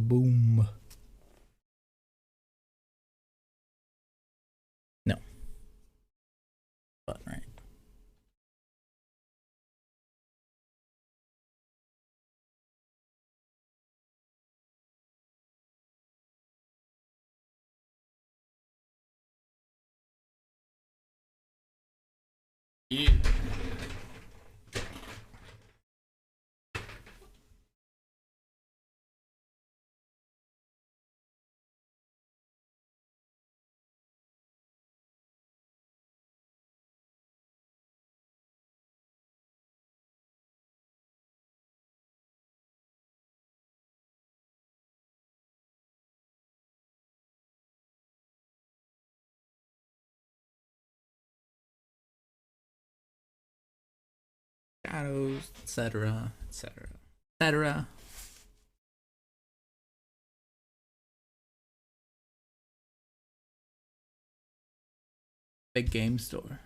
Boom. No. Button right. Yeah. Shadows, etc., etc., etc. Big game store.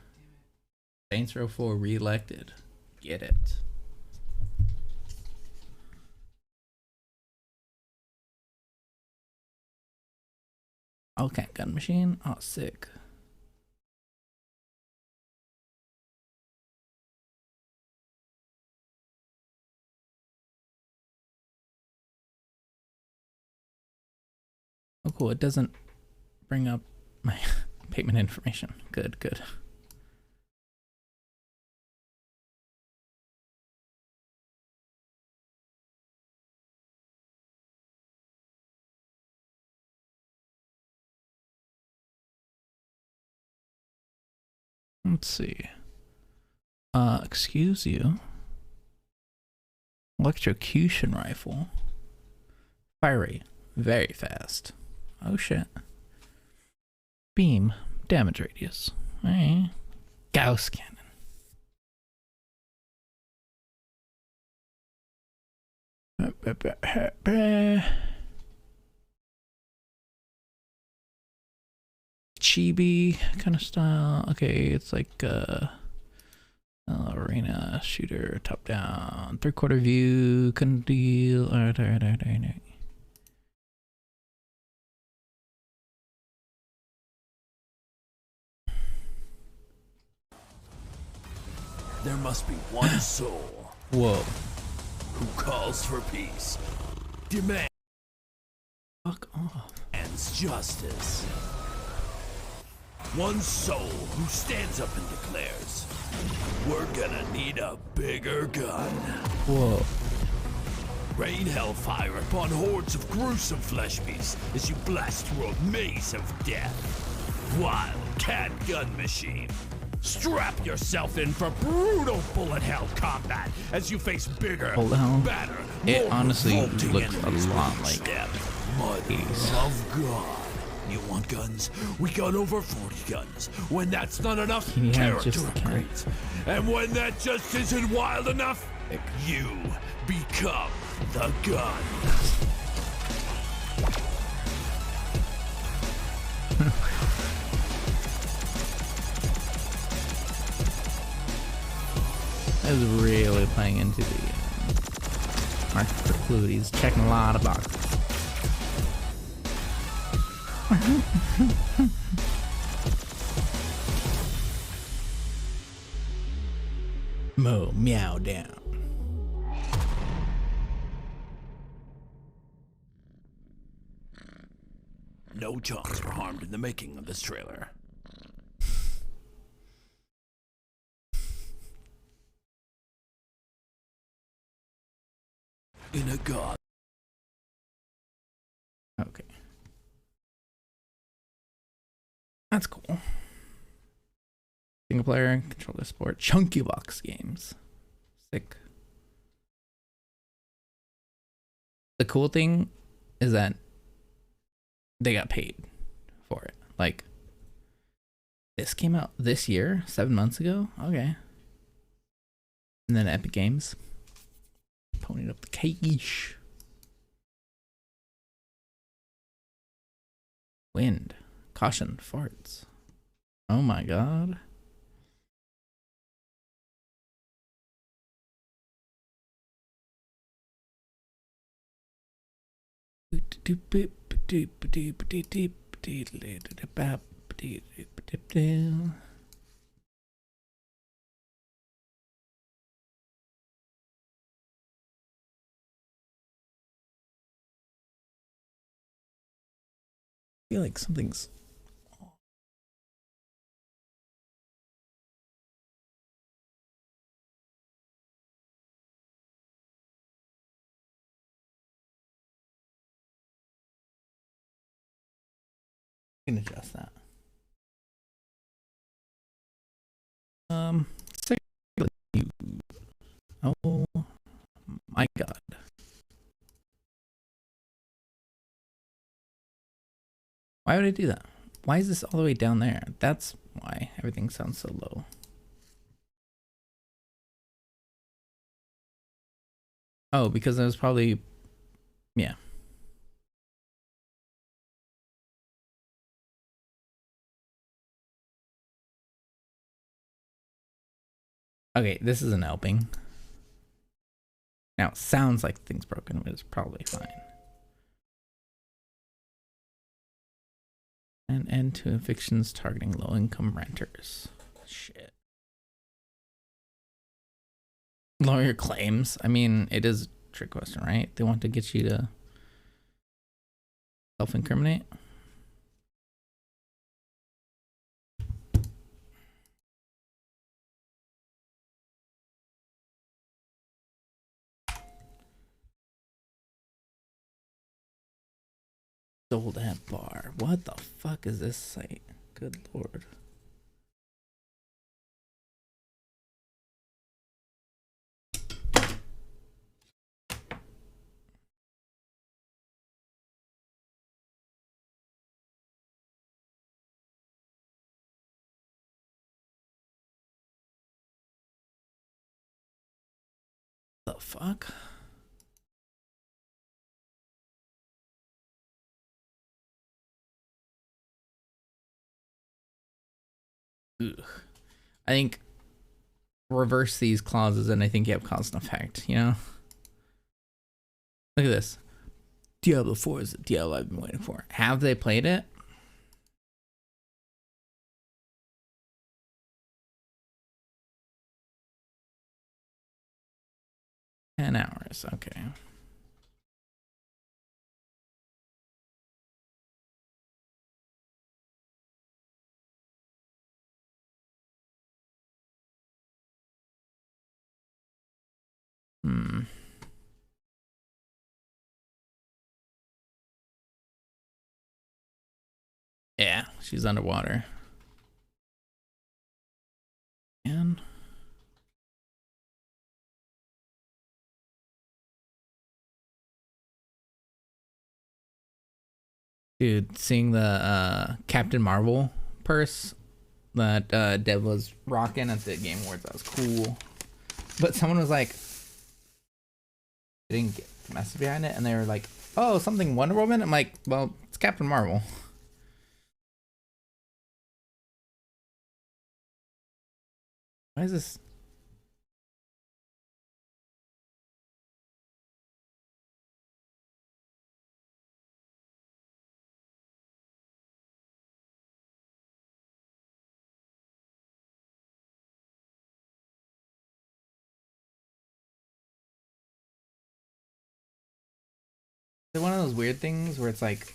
Saints Row 4 re-elected. Get it. Okay, gun machine. Oh, sick. Oh, cool. It doesn't bring up my payment information. Good, good. Let's see. Excuse you. Electrocution rifle. Fire rate. Very fast. Oh shit. Beam. Damage radius. Hey. Gauss cannon. Chibi kind of style. Okay, it's like arena shooter, top down, 3/4 view, couldn't deal. Alright. There must be one soul. Whoa. Who calls for peace, demands Fuck off. justice. One soul who stands up and declares, we're gonna need a bigger gun. Whoa. Rain hellfire upon hordes of gruesome flesh beasts as you blast through a maze of death. Wildcat gun machine. Strap yourself in for brutal bullet hell combat as you face bigger, badder, it more honestly revolting looks a enemies lot with like each step. Mother of God. You want guns? We got over 40 guns. When that's not enough, Can you have character just the cat? upgrades. And when that just isn't wild enough, you become the gun. I was really playing into the market for clue. He's checking a lot of boxes. Mo meow down. No chunks were harmed in the making of this trailer. In a god. Okay. That's cool. Single player, controller sport, chunky box games. Sick. The cool thing is that they got paid for it. Like, this came out this year, 7 months ago. Okay. And then Epic Games ponying up the cash. Wind. Caution. Farts. Oh my god. Feel like something's I can adjust that. Um, oh my god. Why would I do that? Why is this all the way down there? That's why everything sounds so low. Oh, because I was probably, yeah. Okay, this isn't helping. Now, it sounds like things broken, but it's probably fine. An end to evictions targeting low-income renters. Shit. Lower your claims. I mean, it is a trick question, right? They want to get you to self-incriminate. Sold at bar. What the fuck is this site? Good lord. The fuck? Ugh. I think reverse these clauses and I think you have cause and effect, you know? Look at this. Diablo 4 is the Diablo I've been waiting for. Have they played it? $10. Okay. Hmm. Yeah, she's underwater. And dude, seeing the Captain Marvel purse that Dev was rocking at the Game Awards, that was cool. But someone was like, they didn't get the message behind it, and they were like, "Oh, something Wonder Woman." I'm like, "Well, it's Captain Marvel." Why is this? Is it one of those weird things where it's like,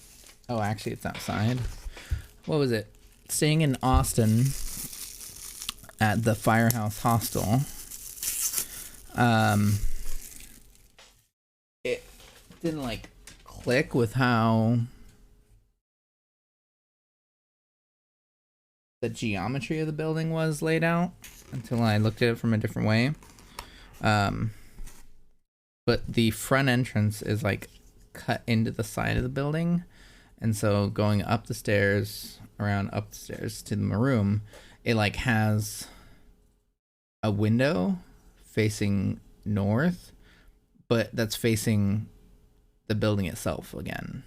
oh, actually, it's outside? What was it? Staying in Austin at the Firehouse Hostel. It didn't like click with how the geometry of the building was laid out until I looked at it from a different way. But the front entrance is like cut into the side of the building, and so going up the stairs, around up the stairs to the room, it like has a window facing north, but that's facing the building itself again,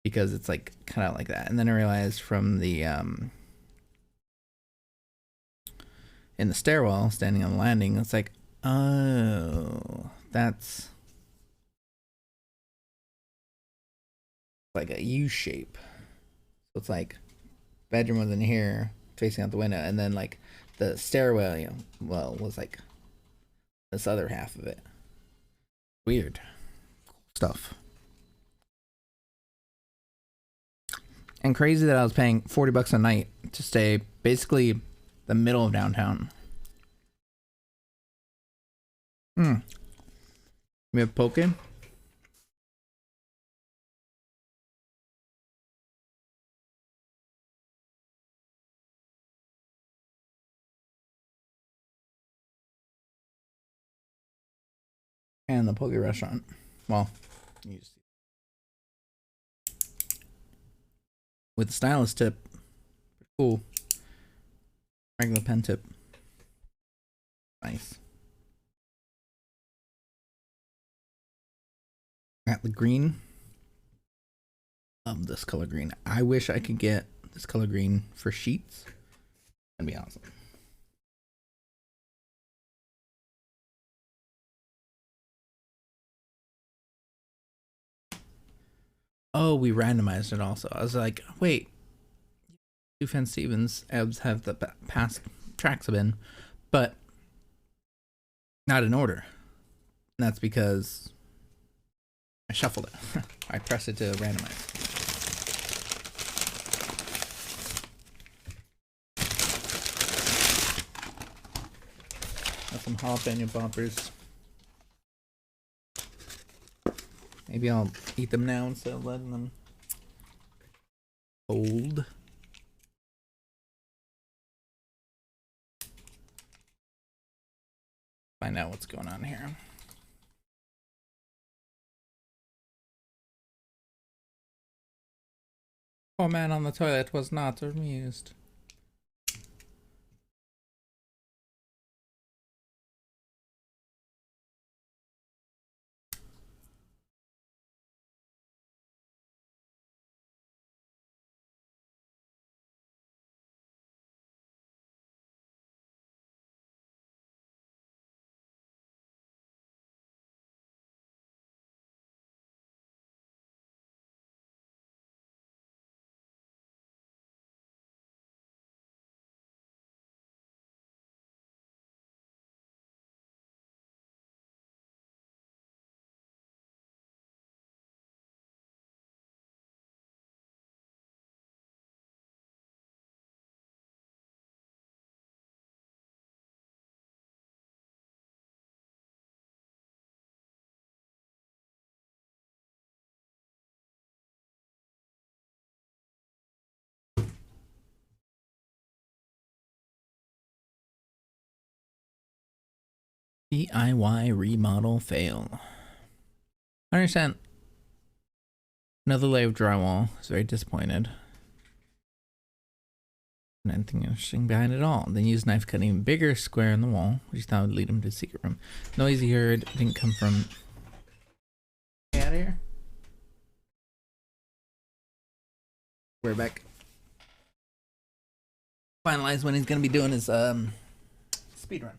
because it's like cut out like that. And then I realized from the in the stairwell, standing on the landing, it's like, oh, that's like a U shape. So it's like bedroom was in here, facing out the window, and then like the stairwell, was like this other half of it. Weird stuff. And crazy that I was paying $40 a night to stay basically the middle of downtown. We have poke. And the poke restaurant. Well, you see. With the stylus tip. Cool. Regular pen tip. Nice. Got the green. Love this color green. I wish I could get this color green for sheets. That'd be awesome. Oh, we randomized it also. I was like, wait. Sufjan Stevens abs have the past tracks have been, but not in order. And that's because I shuffled it. I pressed it to randomize. Got some jalapeno poppers. Maybe I'll eat them now instead of letting them hold. Find out what's going on here. Poor man on the toilet was not amused. DIY remodel fail. I understand. Another layer of drywall. I was very disappointed. And anything interesting behind it all. Then use knife cut an even bigger square in the wall, which he thought would lead him to the secret room. Noise he heard didn't come from. Get out of here. We're back. Finalize when he's gonna be doing his speed run.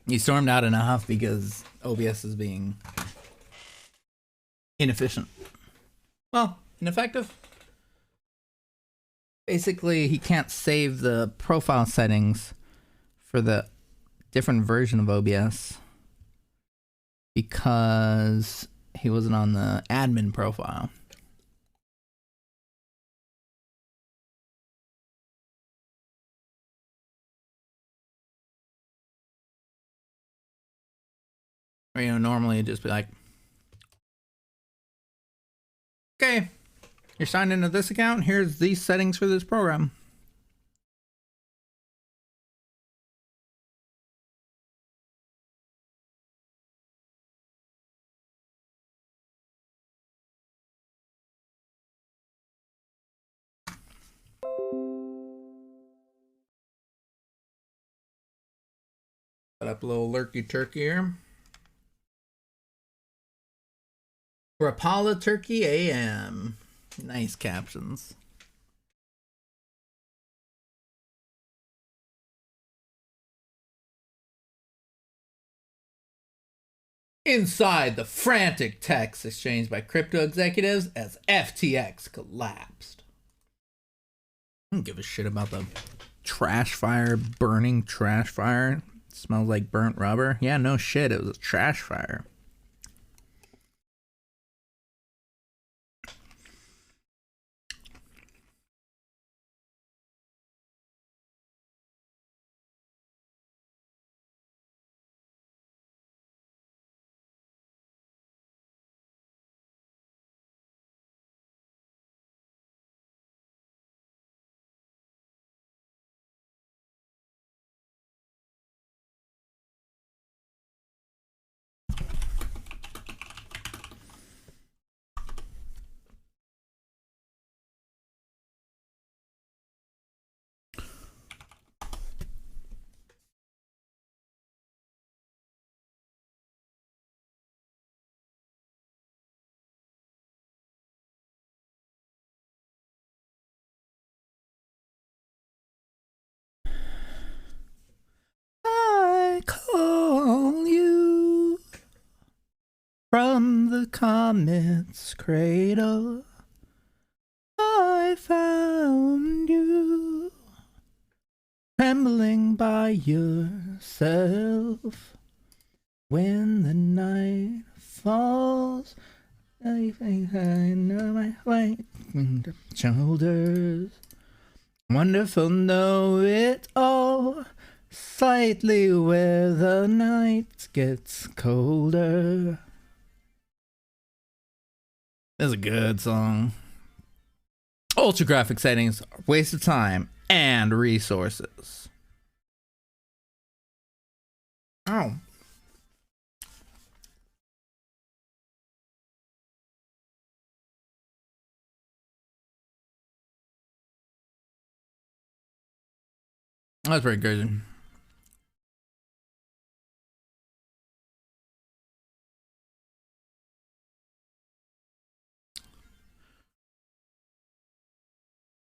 He stormed out enough because OBS is being inefficient. Well, ineffective. Basically, he can't save the profile settings for the different version of OBS because he wasn't on the admin profile. Or, you know, normally it'd just be like, okay, you're signed into this account. Here's these settings for this program. Put up a little lurky turkey here. Rapala Turkey AM. Nice captions. Inside the frantic texts exchanged by crypto executives as FTX collapsed. I don't give a shit about the trash fire, burning trash fire. It smells like burnt rubber. Yeah, no shit, it was a trash fire. I call you from the comet's cradle. I found you trembling by yourself. When the night falls, I know my white shoulders. Wonderful know it all. Slightly where the night gets colder. That's a good song. Ultra graphic settings are a waste of time and resources. Oh. That's pretty crazy.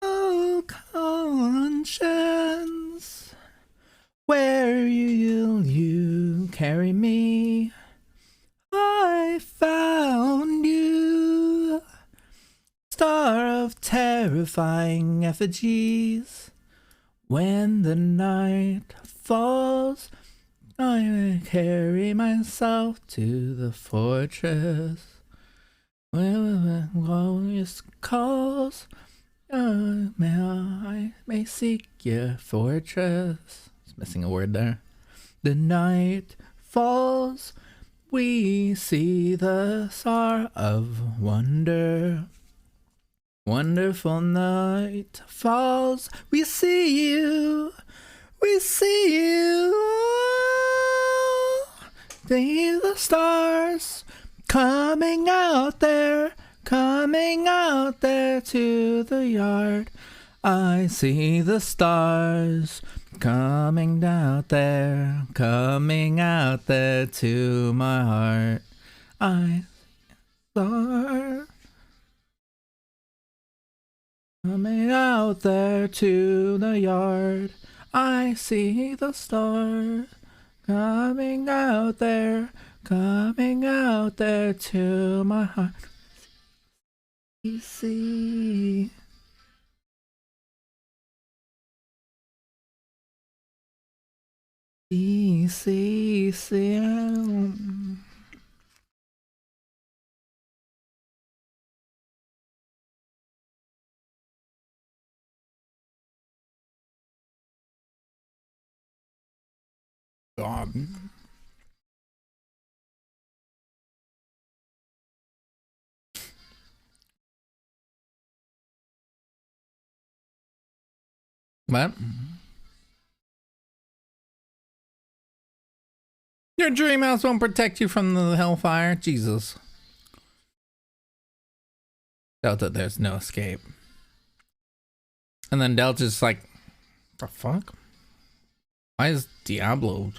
Oh, conscience, where you carry me? I found you, star of terrifying effigies. When the night falls, I carry myself to the fortress. Where glorious calls, I may seek your fortress. It's missing a word there. The night falls, we see the star of wonder. Wonderful night falls, we see you, we see you. See the stars coming out there to the yard. I see the stars coming out there to my heart. I stars coming out there to the yard. I see the stars Coming out there to my heart. You see. See. God. What? Your dream house won't protect you from the hellfire? Jesus. Delta, there's no escape. And then Delta's like, the fuck? Why is Diablo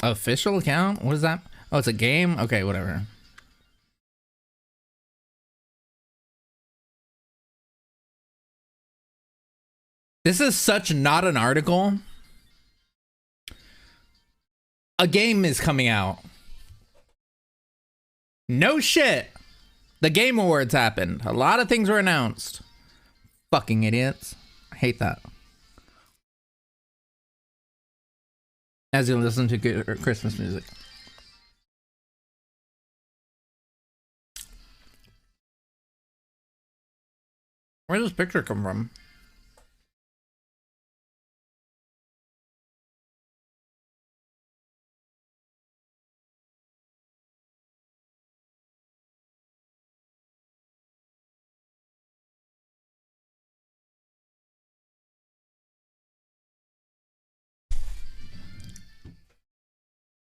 official account? What is that? Oh, it's a game? Okay, whatever. This is such not an article. A game is coming out. No shit. The Game Awards happened. A lot of things were announced. Fucking idiots. I hate that. As you listen to good Christmas music. Where does this picture come from?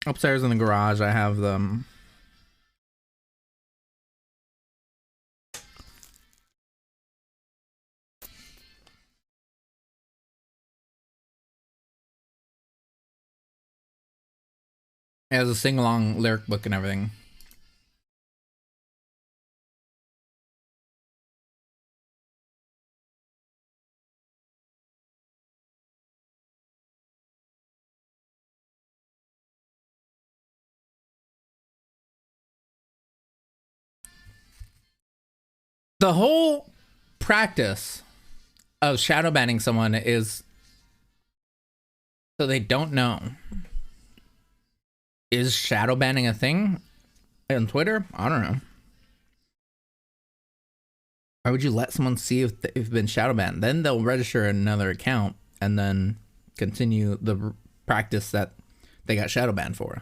Upstairs in the garage, I have them. It has a sing-along lyric book and everything. The whole practice of shadow banning someone is so they don't know. Is shadow banning a thing on Twitter? I don't know. Why would you let someone see if they've been shadow banned? Then they'll register another account and then continue the practice that they got shadow banned for.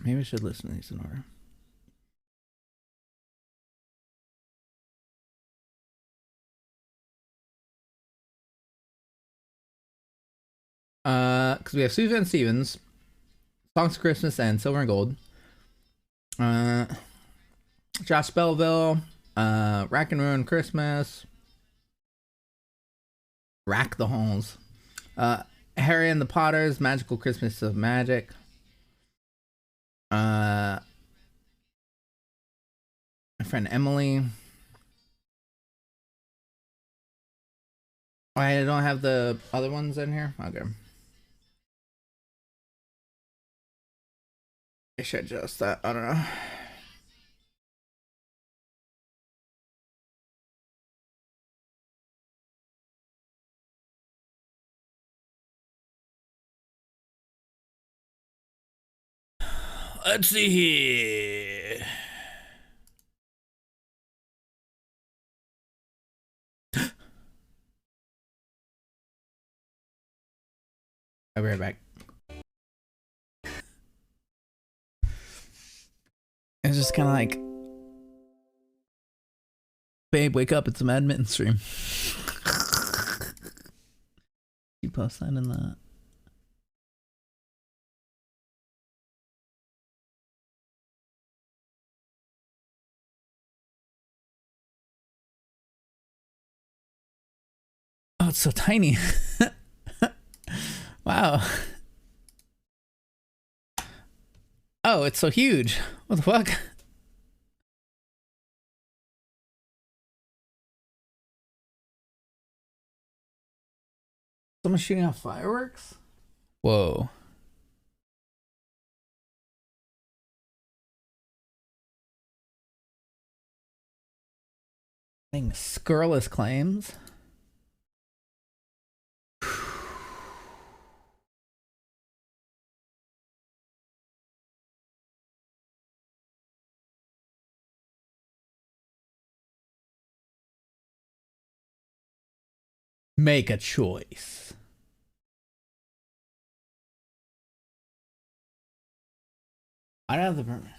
Maybe I should listen to these in order. Because we have Suzanne Stevens, Songs of Christmas, and Silver and Gold. Josh Belleville, Rack and Ruin Christmas, Rack the Halls, Harry and the Potters, Magical Christmas of Magic. My friend Emily. I don't have the other ones in here. Okay. I should adjust that. I don't know. Let's see here. I'll be right back. It's just kind of like, babe, wake up! It's a Mad Mitten stream. You post that in the. Oh, it's so tiny. Wow. Oh, it's so huge. What the fuck? Someone shooting off fireworks? Whoa. Thing scurrilous claims. Make a choice. I don't have the permit.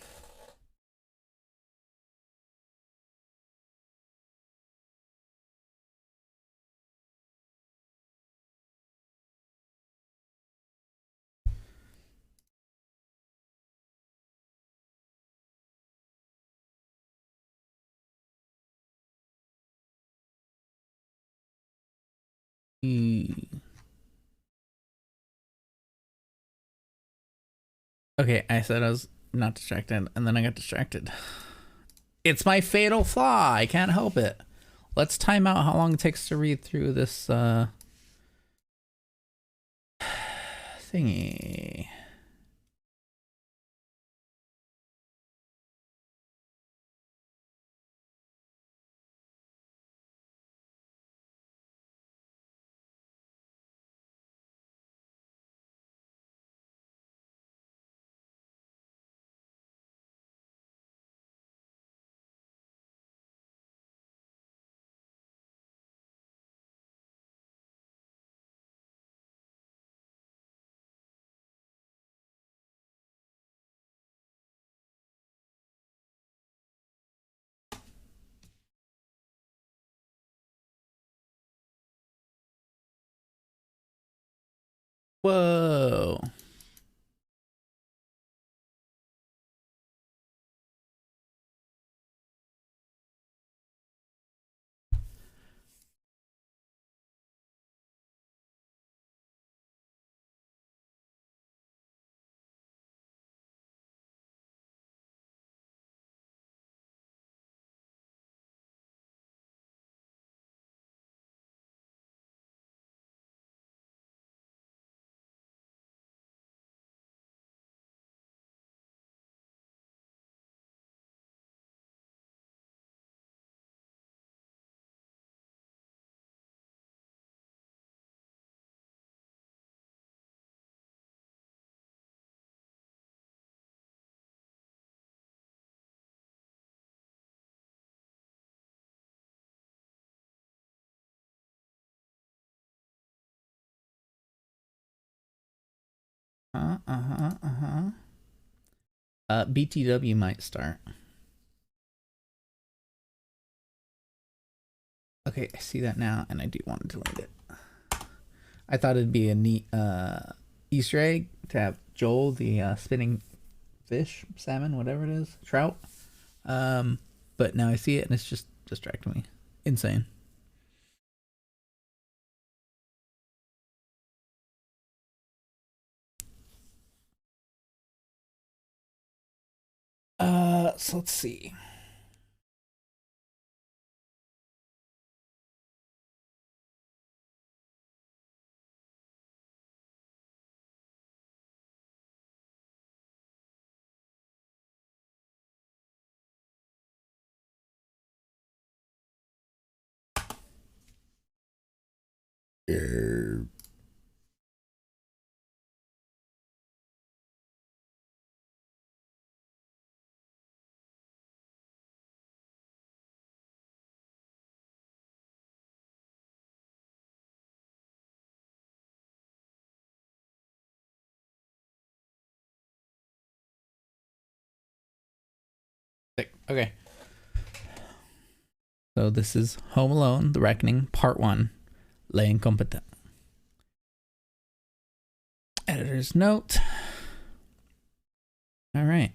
Okay, I said I was not distracted, and then I got distracted. It's my fatal flaw. I can't help it. Let's time out how long it takes to read through this thingy. Whoa. BTW might start. Okay, I see that now, and I do want to delete it. I thought it'd be a neat Easter egg to have Joel, the spinning fish, salmon, whatever it is, trout. But now I see it, and it's just distracting me. Insane. So let's see. Okay. So this is Home Alone, The Reckoning, Part 1, La Incompetent. Editor's note. All right.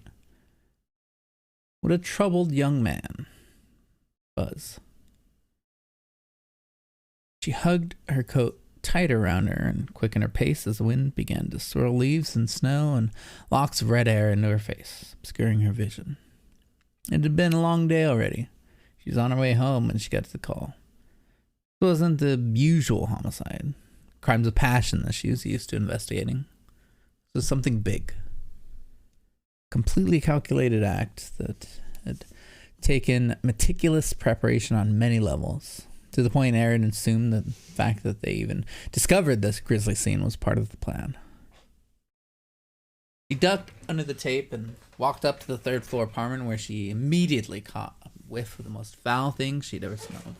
What a troubled young man. Buzz. She hugged her coat tight around her and quickened her pace as the wind began to swirl leaves and snow and locks of red hair into her face, obscuring her vision. It had been a long day already. She was on her way home when she got the call. It wasn't the usual homicide, crimes of passion that she was used to investigating. It was something big. Completely calculated act that had taken meticulous preparation on many levels, to the point Aaron assumed that the fact that they even discovered this grisly scene was part of the plan. She ducked under the tape and walked up to the third floor apartment, where she immediately caught a whiff of the most foul thing she'd ever smelled.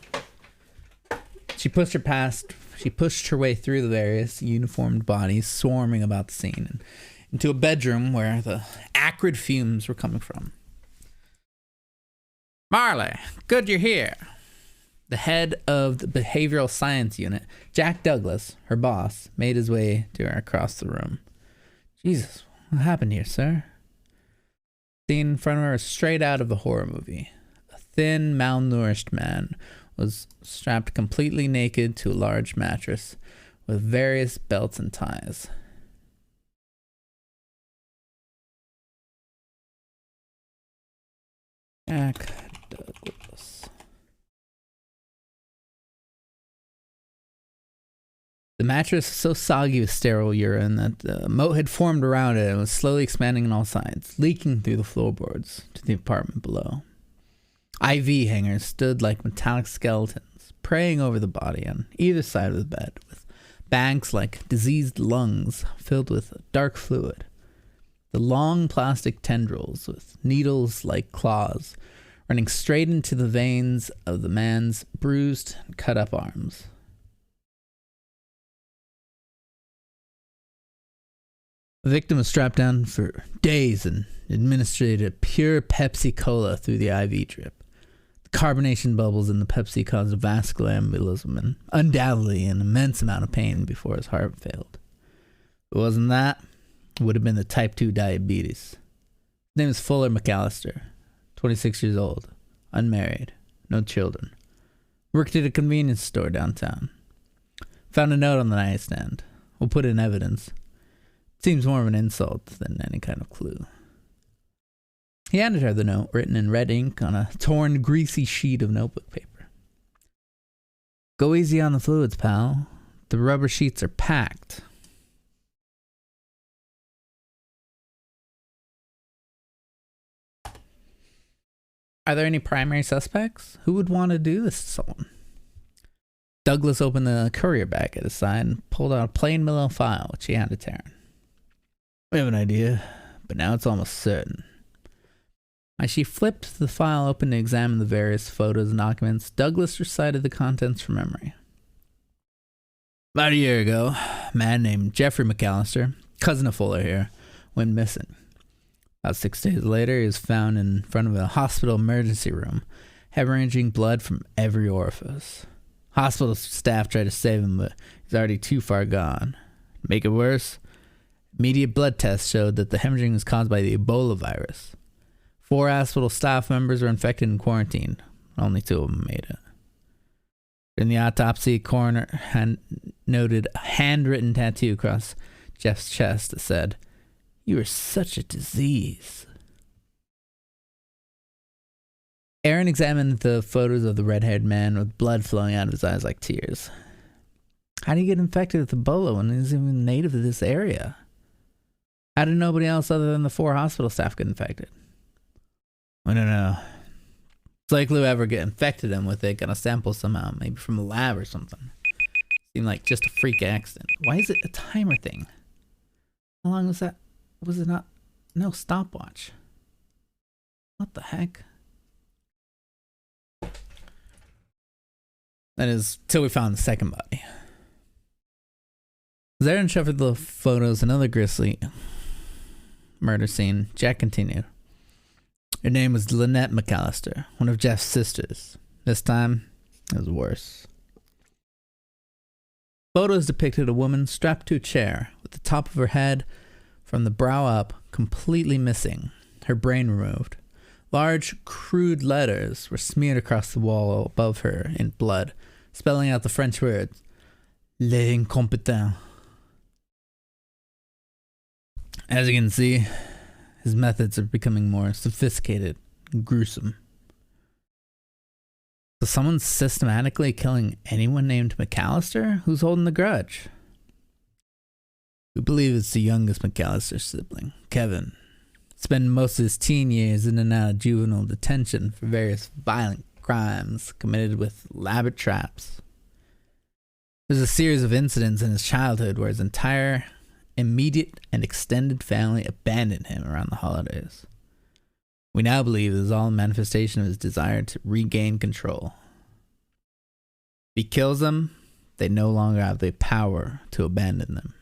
She pushed her way through the various uniformed bodies swarming about the scene and into a bedroom where the acrid fumes were coming from. "Marley, good you're here." The head of the behavioral science unit, Jack Douglas, her boss, made his way to her across the room. "Jesus, what happened here, sir?" The scene in front of her was straight out of a horror movie. A thin, malnourished man was strapped completely naked to a large mattress with various belts and ties. Jack Douglas. The mattress was so soggy with sterile urine that the moat had formed around it and was slowly expanding on all sides, leaking through the floorboards to the apartment below. IV hangers stood like metallic skeletons, preying over the body on either side of the bed, with banks like diseased lungs filled with dark fluid. The long plastic tendrils with needles like claws running straight into the veins of the man's bruised and cut up arms. The victim was strapped down for days and administered a pure Pepsi Cola through the IV drip. The carbonation bubbles in the Pepsi caused a vascular embolism and undoubtedly an immense amount of pain before his heart failed. If it wasn't that, it would have been the type 2 diabetes. His name is Fuller McAllister, 26 years old, unmarried, no children. Worked at a convenience store downtown. Found a note on the nightstand. We'll put it in evidence. Seems more of an insult than any kind of clue. He handed her the note, written in red ink on a torn, greasy sheet of notebook paper. "Go easy on the fluids, pal. The rubber sheets are packed." Are there any primary suspects? Who would want to do this to someone? Douglas opened the courier bag at his side and pulled out a plain manila file, which he handed to Taryn. "We have an idea, but now it's almost certain." As she flipped the file open to examine the various photos and documents, Douglas recited the contents from memory. "About a year ago, a man named Jeffrey McAllister, cousin of Fuller here, went missing. About 6 days later, he was found in front of a hospital emergency room, hemorrhaging blood from every orifice. Hospital staff tried to save him, but he's already too far gone. To make it worse, immediate blood tests showed that the hemorrhaging was caused by the Ebola virus. 4 hospital staff members were infected and quarantined. Only 2 of them made it. In the autopsy, coroner noted a handwritten tattoo across Jeff's chest that said, "You are such a disease." Aaron examined the photos of the red-haired man with blood flowing out of his eyes like tears. How did he get infected with Ebola when he's even native to this area? How did nobody else other than the 4 hospital staff get infected? I don't know. It's likely whoever get infected him with it got a sample somehow, maybe from a lab or something. Seemed like just a freak accident. Why is it a timer thing? How long was that? Was it not? No stopwatch. What the heck? That is, till we found the second body. As Aaron shuffled the photos, another grisly murder scene, Jack continued. Her name was Lynette McAllister, one of Jeff's sisters. This time, it was worse. Photos depicted a woman strapped to a chair, with the top of her head, from the brow up, completely missing, her brain removed. Large, crude letters were smeared across the wall above her in blood, spelling out the French words, L'incompétent. As you can see, his methods are becoming more sophisticated and gruesome. So someone's systematically killing anyone named McAllister? Who's holding the grudge? We believe it's the youngest McAllister sibling, Kevin. Spent most of his teen years in and out of juvenile detention for various violent crimes committed with elaborate traps. There's a series of incidents in his childhood where his entire immediate and extended family abandoned him around the holidays. We now believe it is all a manifestation of his desire to regain control. If he kills them, they no longer have the power to abandon them.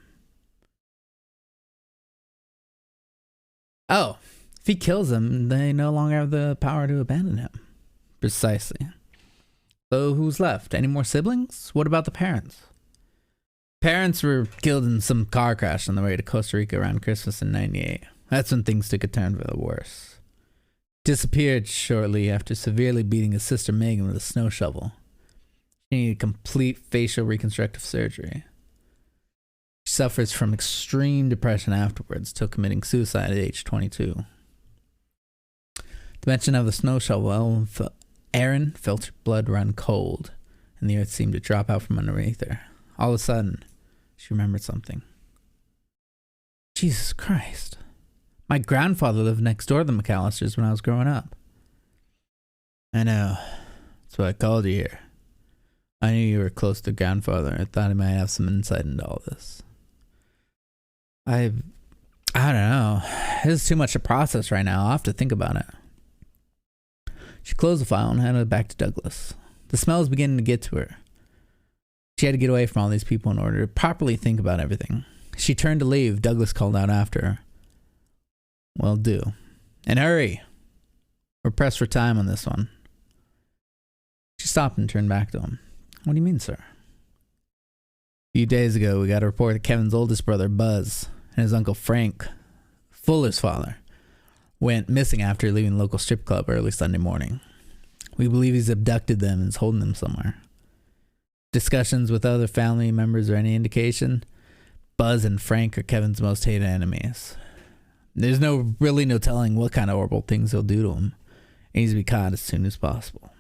Oh, if he kills them, they no longer have the power to abandon him. Precisely. So who's left? Any more siblings? What about the parents? Parents were killed in some car crash on the way to Costa Rica around Christmas in '98. That's when things took a turn for the worse. Disappeared shortly after severely beating his sister Megan with a snow shovel. She needed complete facial reconstructive surgery. She suffers from extreme depression afterwards, till committing suicide at age 22. The mention of the snow shovel, Erin felt her blood run cold, and the earth seemed to drop out from underneath her. All of a sudden, she remembered something. Jesus Christ. My grandfather lived next door to the McAllisters when I was growing up. I know. That's why I called you here. I knew you were close to grandfather. I thought he might have some insight into all this. I don't know. This is too much to process right now. I'll have to think about it. She closed the file and handed it back to Douglas. The smell was beginning to get to her. She had to get away from all these people in order to properly think about everything. She turned to leave. Douglas called out after her. Well, do. And hurry. We're pressed for time on this one. She stopped and turned back to him. What do you mean, sir? A few days ago, we got a report that Kevin's oldest brother, Buzz, and his uncle Frank, Fuller's father, went missing after leaving the local strip club early Sunday morning. We believe he's abducted them and is holding them somewhere. Discussions with other family members are any indication, Buzz and Frank are Kevin's most hated enemies. There's really no telling what kind of horrible things he'll do to him. He needs to be caught as soon as possible.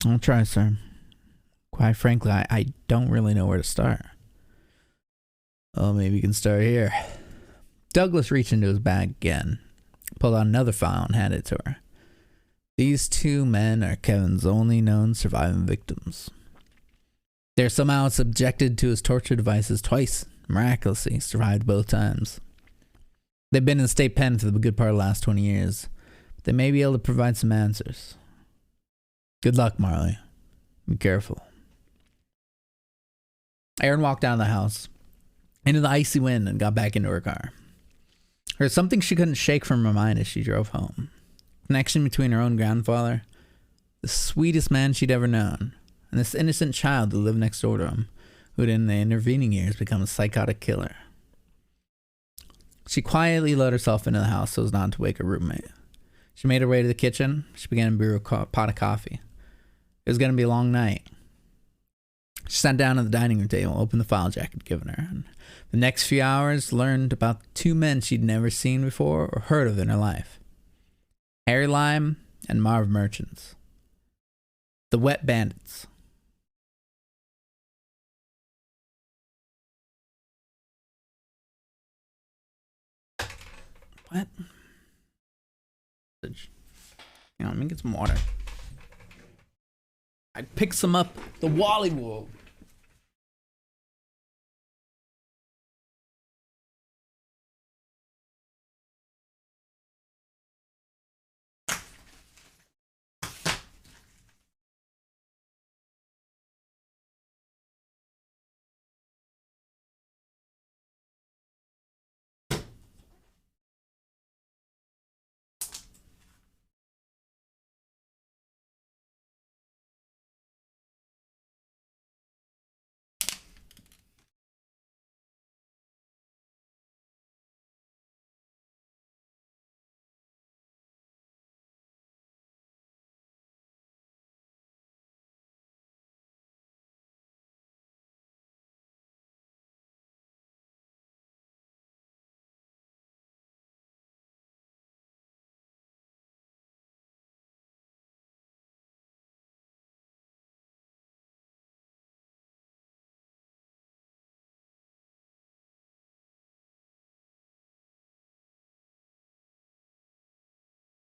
I'll try, sir. Quite frankly, I don't really know where to start. Well, maybe you can start here. Douglas reached into his bag again, pulled out another file and handed it to her. These two men are Kevin's only known surviving victims. They're somehow subjected to his torture devices twice, miraculously survived both times. They've been in state pen for the good part of the last 20 years, but they may be able to provide some answers. Good luck, Marley. Be careful. Erin walked down the house, into the icy wind, and got back into her car. There was something she couldn't shake from her mind as she drove home. Connection between her own grandfather, the sweetest man she'd ever known, and this innocent child who lived next door to him, who had in the intervening years become a psychotic killer. She quietly let herself into the house so as not to wake her roommate. She made her way to the kitchen. She began to brew a pot of coffee. It was going to be a long night. She sat down at the dining room table, opened the file Jack had given her, and the next few hours learned about two men she'd never seen before or heard of in her life. Harry Lime and Marv Merchants. The Wet Bandits. What? Hang on, let me get some water. I picked some up the Wally World.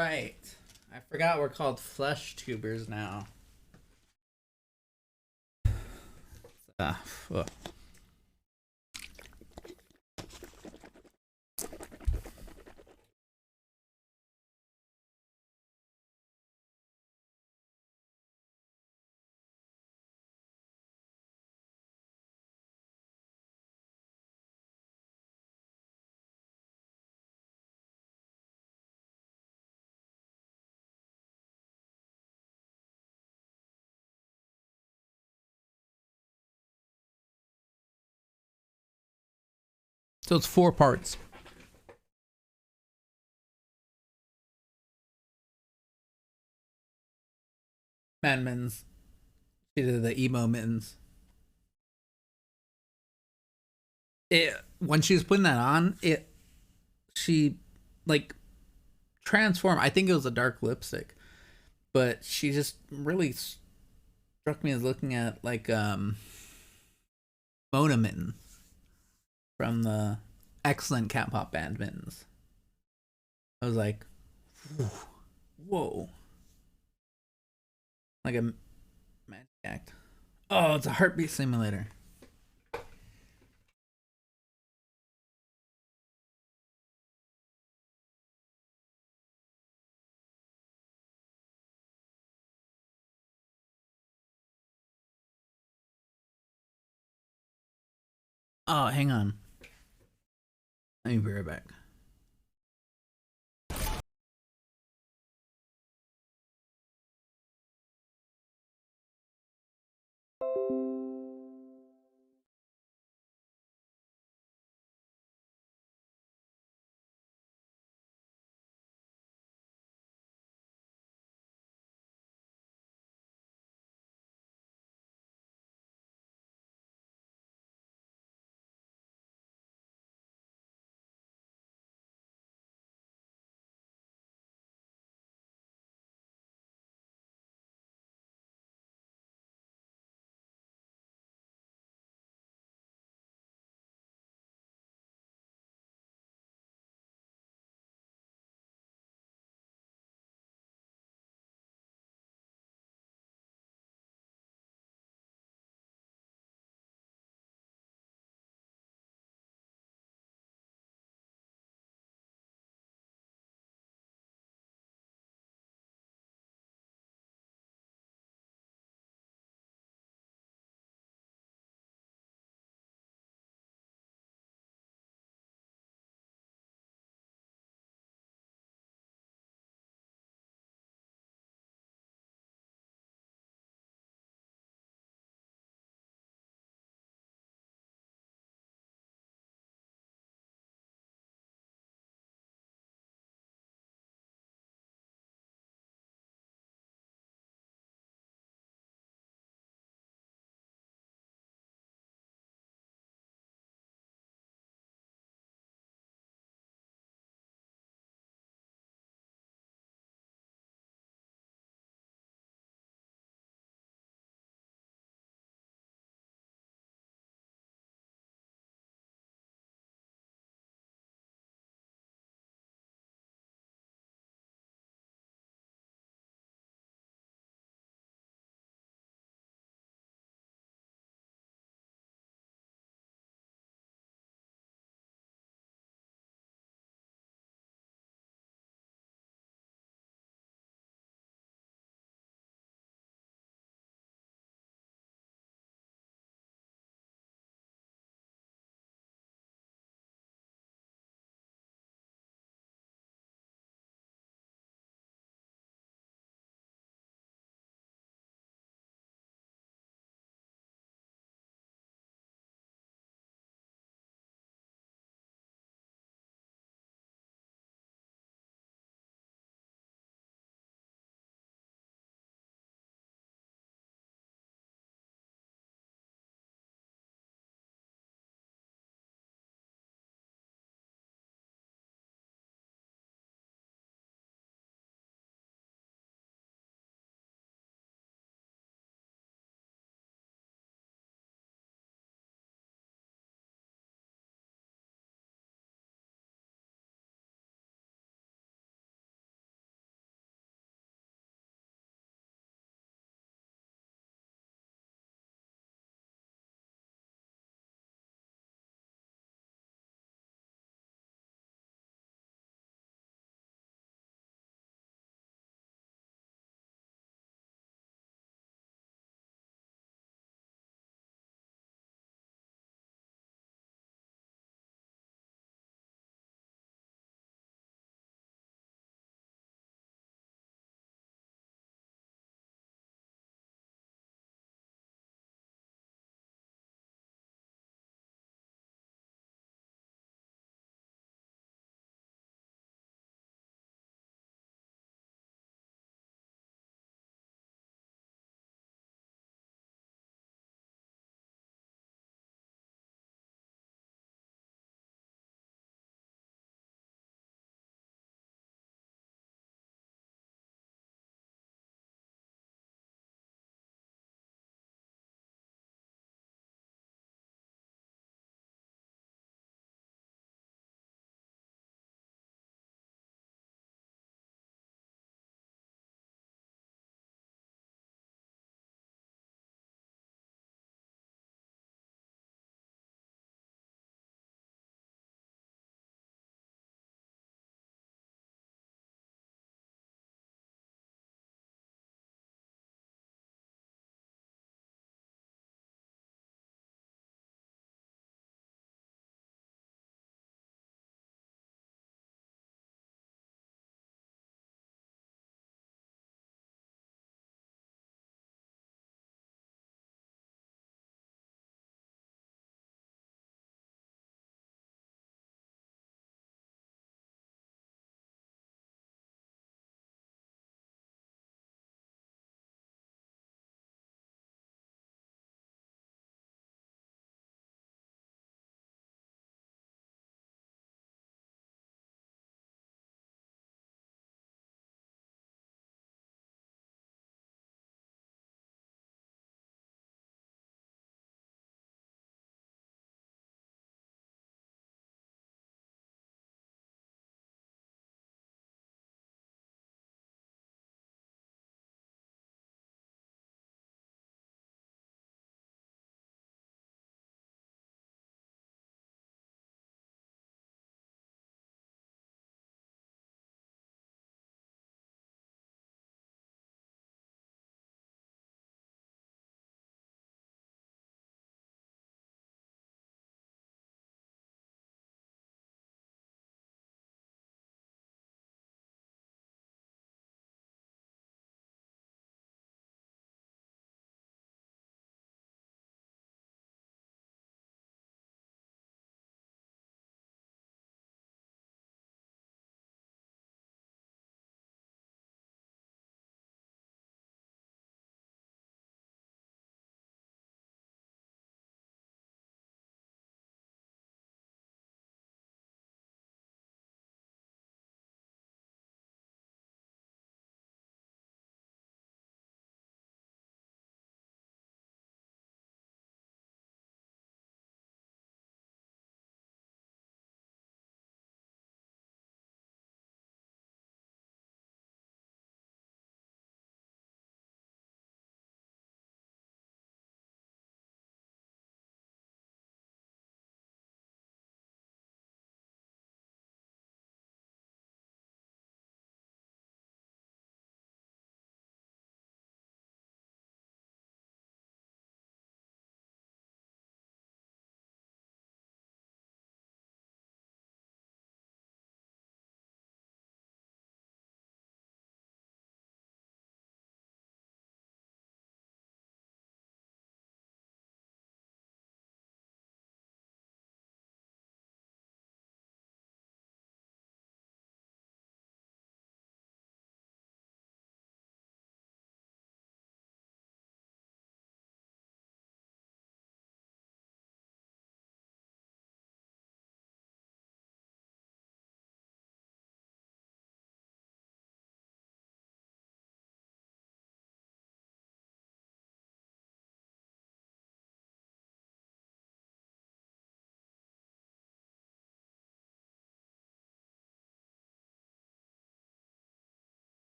Right. I forgot we're called flesh tubers now. Ah, ugh. So it's 4 parts. Mad Men's. She did the emo mittens. It when she was putting that on, she like transformed. I think it was a dark lipstick, but she just really struck me as looking at like Mona Mitten from the excellent cat pop band Mittens. I was like, whoa, like a magic act. Oh, it's a heartbeat simulator. Oh, hang on. Let me be right back.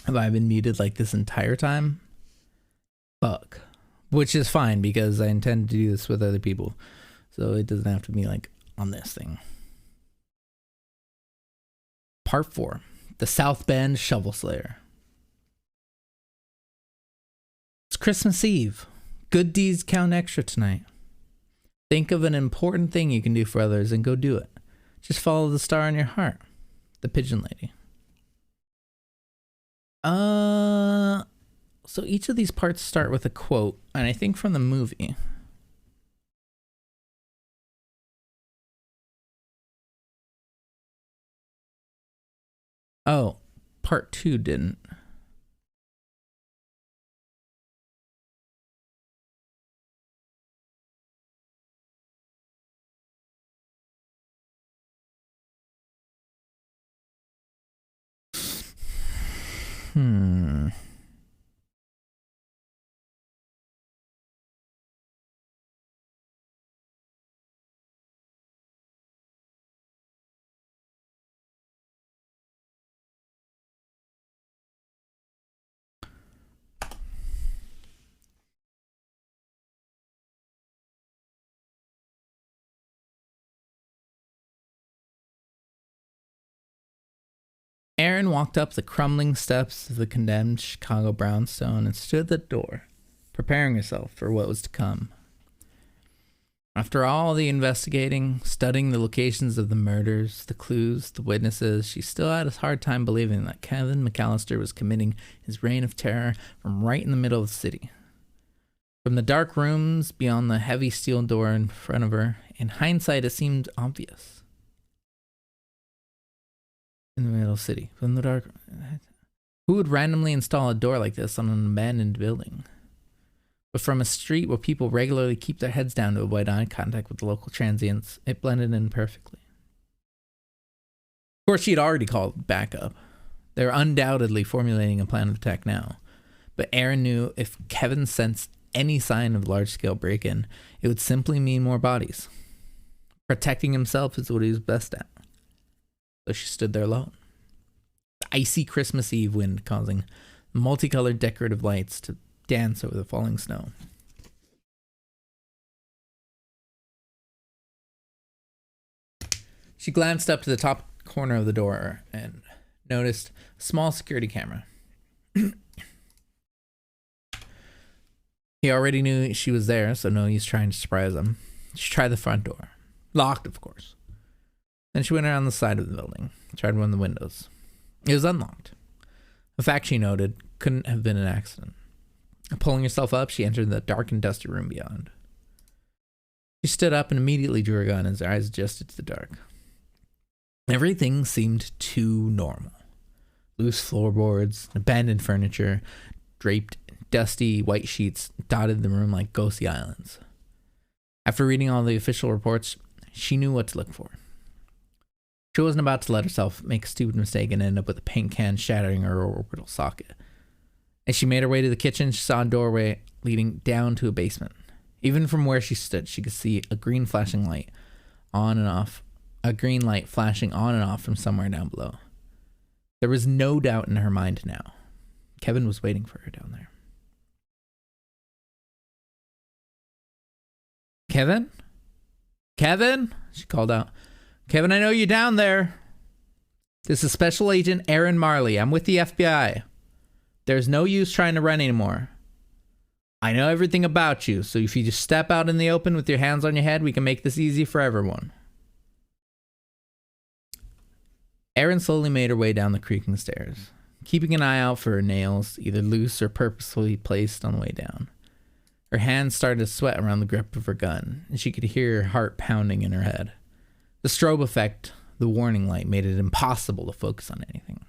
Have I been muted like this entire time? Fuck. Which is fine because I intend to do this with other people. So it doesn't have to be like on this thing. Part 4. The South Bend Shovel Slayer. It's Christmas Eve. Good deeds count extra tonight. Think of an important thing you can do for others and go do it. Just follow the star in your heart. The Pigeon Lady. So each of these parts start with a quote, and I think from the movie. Oh, part 2 didn't. Aaron walked up the crumbling steps of the condemned Chicago brownstone and stood at the door, preparing herself for what was to come. After all the investigating, studying the locations of the murders, the clues, the witnesses, she still had a hard time believing that Kevin McAllister was committing his reign of terror from right in the middle of the city. From the dark rooms beyond the heavy steel door in front of her, in hindsight it seemed obvious. In the middle of the city, from the dark. Who would randomly install a door like this on an abandoned building? But from a street where people regularly keep their heads down to avoid eye contact with the local transients, it blended in perfectly. Of course, she had already called backup. They were undoubtedly formulating a plan of attack now. But Aaron knew if Kevin sensed any sign of large-scale break-in, it would simply mean more bodies. Protecting himself is what he was best at. So she stood there alone. The icy Christmas Eve wind causing multicolored decorative lights to dance over the falling snow. She glanced up to the top corner of the door and noticed a small security camera. He already knew she was there, so no use trying to surprise him. She tried the front door. Locked, of course. Then she went around the side of the building, tried one of the windows. It was unlocked. A fact she noted couldn't have been an accident. Pulling herself up, she entered the dark and dusty room beyond. She stood up and immediately drew her gun as her eyes adjusted to the dark. Everything seemed too normal. Loose floorboards, abandoned furniture, draped dusty white sheets dotted the room like ghostly islands. After reading all the official reports, she knew what to look for. She wasn't about to let herself make a stupid mistake and end up with a paint can shattering her orbital socket. As she made her way to the kitchen, she saw a doorway leading down to a basement. Even from where she stood, she could see a green flashing light on and off, a green light flashing on and off from somewhere down below. There was no doubt in her mind now. Kevin was waiting for her down there. Kevin? Kevin? She called out. Kevin, I know you're down there. This is Special Agent Aaron Marley. I'm with the FBI. There's no use trying to run anymore. I know everything about you, so if you just step out in the open with your hands on your head, we can make this easy for everyone. Aaron slowly made her way down the creaking stairs, keeping an eye out for her nails, either loose or purposefully placed on the way down. Her hands started to sweat around the grip of her gun, and she could hear her heart pounding in her head. The strobe effect, the warning light, made it impossible to focus on anything.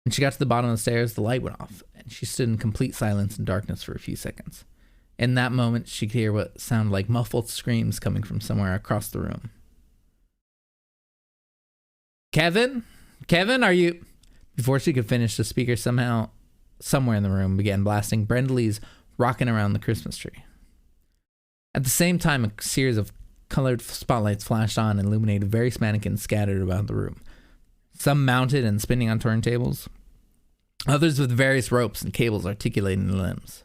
When she got to the bottom of the stairs, the light went off, and she stood in complete silence and darkness for a few seconds. In that moment, she could hear what sounded like muffled screams coming from somewhere across the room. Kevin? Kevin, are you... Before she could finish, the speaker somewhere in the room began blasting Brenda Lee's Rockin' Around the Christmas Tree. At the same time, a series of colored spotlights flashed on and illuminated various mannequins scattered about the room. some mounted and spinning on turntables, others with various ropes and cables articulating the limbs.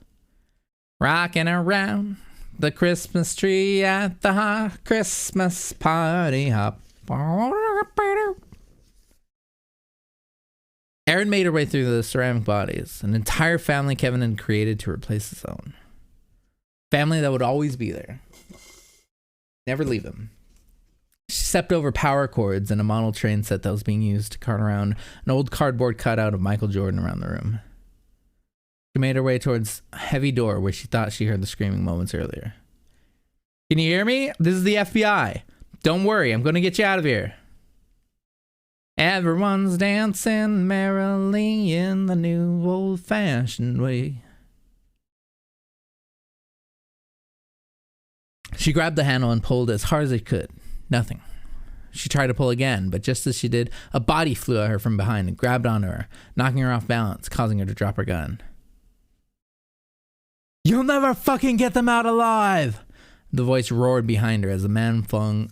Rocking around the Christmas tree at the Christmas party hop. Erin made her way through the ceramic bodies, an entire family Kevin had created to replace his own. Family that would always be there. Never leave him. She stepped over power cords and a model train set that was being used to cart around an old cardboard cutout of Michael Jordan around the room. She made her way towards a heavy door where she thought she heard the screaming moments earlier. Can you hear me? This is the FBI. Don't worry, I'm going to get you out of here. Everyone's dancing merrily in the new old-fashioned way. She grabbed the handle and pulled as hard as she could. Nothing. She tried to pull again, but just as she did, a body flew at her from behind and grabbed onto her, knocking her off balance, causing her to drop her gun. You'll never fucking get them out alive! The voice roared behind her as the man flung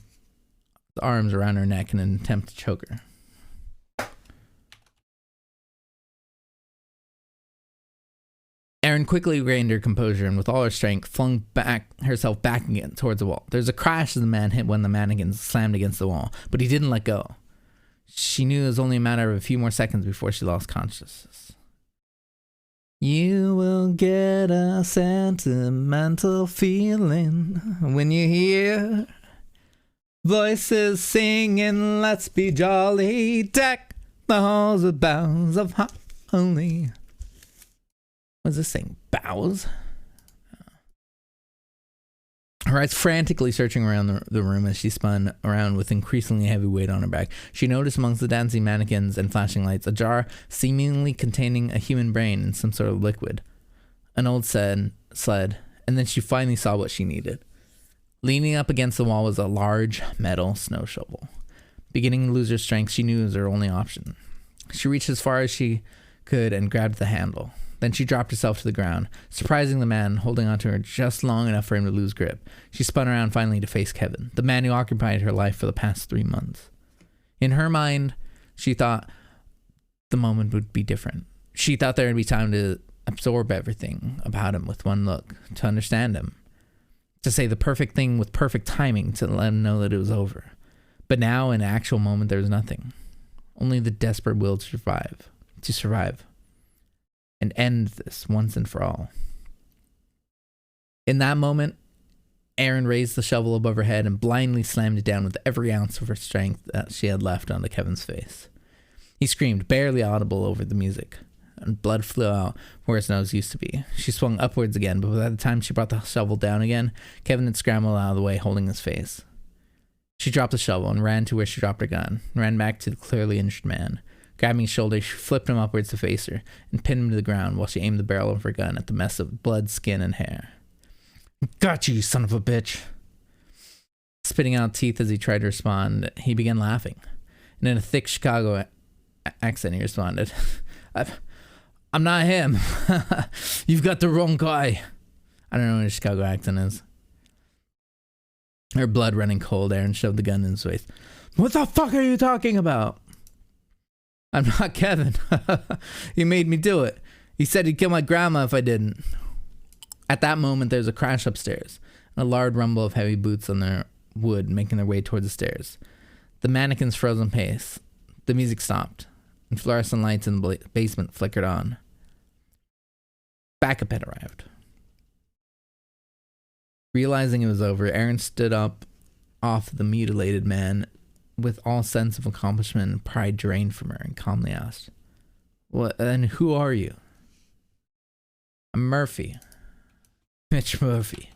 his arms around her neck in an attempt to choke her. Erin quickly regained her composure and with all her strength flung herself back again towards the wall. There was a crash as the man hit when the mannequin slammed against the wall, but he didn't let go. She knew it was only a matter of a few more seconds before she lost consciousness. You will get a sentimental feeling when you hear voices singing, let's be jolly, deck the halls with boughs of holly. What's this thing? Bows? Her eyes frantically searching around the room as she spun around with increasingly heavy weight on her back. She noticed amongst the dancing mannequins and flashing lights a jar seemingly containing a human brain in some sort of liquid. An old sled, and then she finally saw what she needed. Leaning up against the wall was a large metal snow shovel. Beginning to lose her strength, she knew it was her only option. She reached as far as she could and grabbed the handle. Then she dropped herself to the ground, surprising the man, holding onto her just long enough for him to lose grip. She spun around finally to face Kevin, the man who occupied her life for the past 3 months. In her mind, she thought the moment would be different. She thought there would be time to absorb everything about him with one look, to understand him, to say the perfect thing with perfect timing to let him know that it was over. But now, in the actual moment, there was nothing. Only the desperate will to survive. And end this once and for all. In that moment, Erin raised the shovel above her head and blindly slammed it down with every ounce of her strength that she had left onto Kevin's face. He screamed, barely audible over the music, and blood flew out where his nose used to be. She swung upwards again, but by the time she brought the shovel down again, Kevin had scrambled out of the way, holding his face. She dropped the shovel and ran to where she dropped her gun, and ran back to the clearly injured man. Grabbing his shoulder, she flipped him upwards to face her and pinned him to the ground while she aimed the barrel of her gun at the mess of blood, skin, and hair. Got you, son of a bitch. Spitting out teeth as he tried to respond, he began laughing. And in a thick Chicago accent, he responded, I'm not him. You've got the wrong guy. I don't know what a Chicago accent is. Her blood running cold, Erin shoved the gun in his face. What the fuck are you talking about? I'm not Kevin. He made me do it. He said he'd kill my grandma if I didn't. At that moment, there's a crash upstairs, and a loud rumble of heavy boots on their wood making their way towards the stairs. The mannequins froze in pace. The music stopped, and fluorescent lights in the basement flickered on. Backup had arrived. Realizing it was over, Erin stood up off the mutilated man with all sense of accomplishment and pride drained from her, and calmly asked, "What? And who are you?" "I'm Murphy. Mitch Murphy.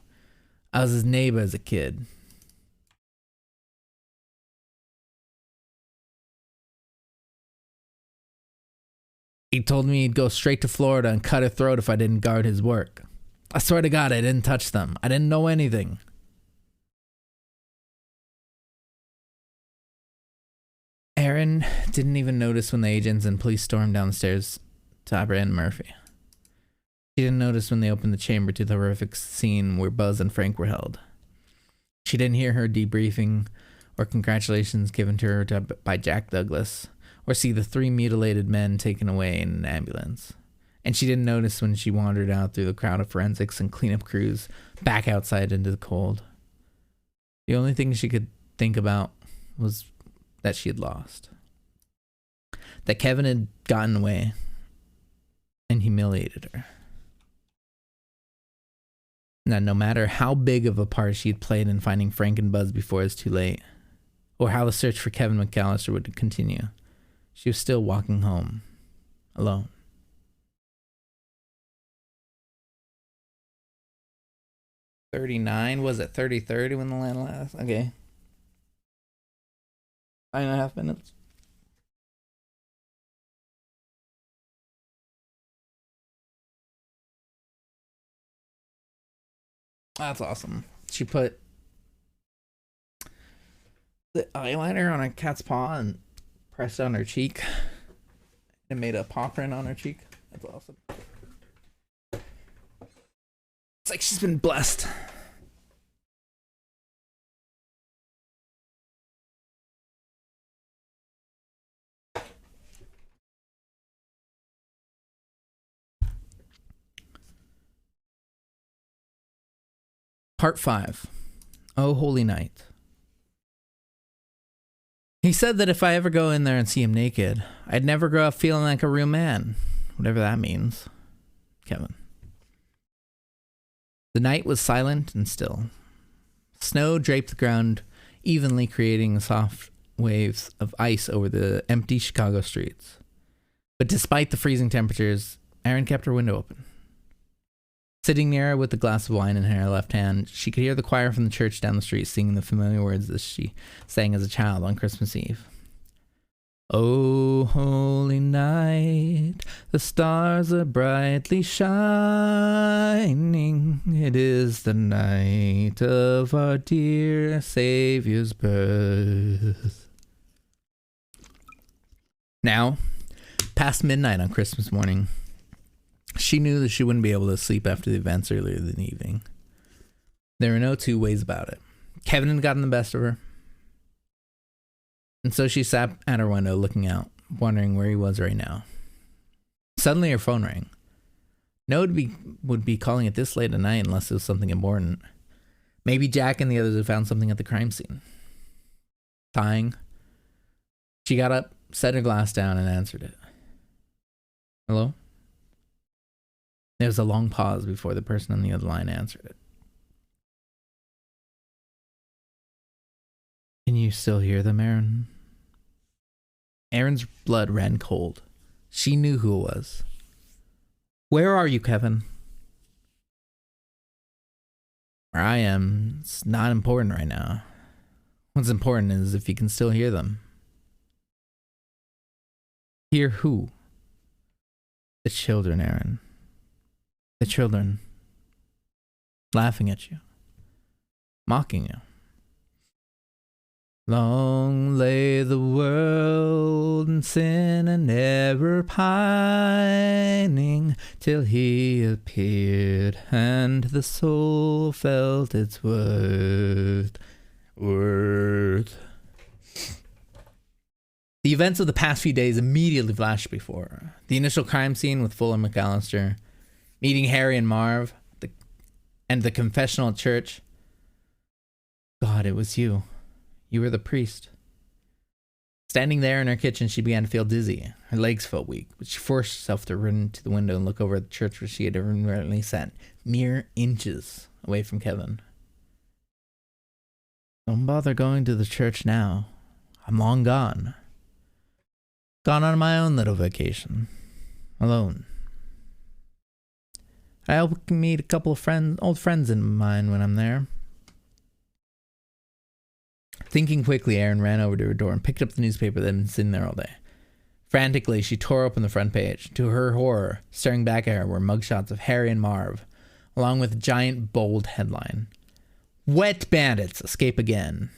I was his neighbor as a kid." He told me he'd go straight to Florida and cut her throat if I didn't guard his work. I swear to God, I didn't touch them. I didn't know anything. Erin didn't even notice when the agents and police stormed downstairs to apprehend Murphy. She didn't notice when they opened the chamber to the horrific scene where Buzz and Frank were held. She didn't hear her debriefing or congratulations given to her by Jack Douglas, or see the 3 mutilated men taken away in an ambulance. And she didn't notice when she wandered out through the crowd of forensics and cleanup crews back outside into the cold. The only thing she could think about was that she had lost. That Kevin had gotten away and humiliated her. And that no matter how big of a part she had played in finding Frank and Buzz before it was too late, or how the search for Kevin McAllister would continue, she was still walking home, alone. $39, was it 30:30 when the land last? Okay. 9.5 minutes. That's awesome. She put the eyeliner on a cat's paw and pressed on her cheek and made a paw print on her cheek. That's awesome. It's like she's been blessed. Part 5. Oh, Holy Night. He said that if I ever go in there and see him naked, I'd never grow up feeling like a real man. Whatever that means. Kevin. The night was silent and still. Snow draped the ground evenly, creating soft waves of ice over the empty Chicago streets. But despite the freezing temperatures, Erin kept her window open. Sitting near her with a glass of wine in her left hand, she could hear the choir from the church down the street singing the familiar words that she sang as a child on Christmas Eve. Oh, holy night, the stars are brightly shining. It is the night of our dear Savior's birth. Now, past midnight on Christmas morning, she knew that she wouldn't be able to sleep after the events earlier in the evening. There were no two ways about it. Kevin had gotten the best of her. And so she sat at her window looking out, wondering where he was right now. Suddenly her phone rang. No one would be calling it this late at night unless it was something important. Maybe Jack and the others had found something at the crime scene. Sighing, she got up, set her glass down, and answered it. Hello? There was a long pause before the person on the other line answered it. Can you still hear them, Erin? Erin's blood ran cold. She knew who it was. Where are you, Kevin? Where I am, it's not important right now. What's important is if you can still hear them. Hear who? The children, Erin. The children. Laughing at you. Mocking you. Long lay the world in sin and error pining, till he appeared and the soul felt its worth. The events of the past few days immediately flashed before her. The initial crime scene with Fuller McAllister, meeting Harry and Marv, and the confessional at church. God, it was you. You were the priest. Standing there in her kitchen, she began to feel dizzy. Her legs felt weak, but she forced herself to run to the window and look over at the church where she had inadvertently sat, mere inches away from Kevin. Don't bother going to the church now. I'm long gone. Gone on my own little vacation. Alone. I hope we can meet a couple of old friends of mine when I'm there. Thinking quickly, Erin ran over to her door and picked up the newspaper that had been sitting there all day. Frantically, she tore open the front page. To her horror, staring back at her were mugshots of Harry and Marv, along with a giant bold headline. Wet bandits escape again.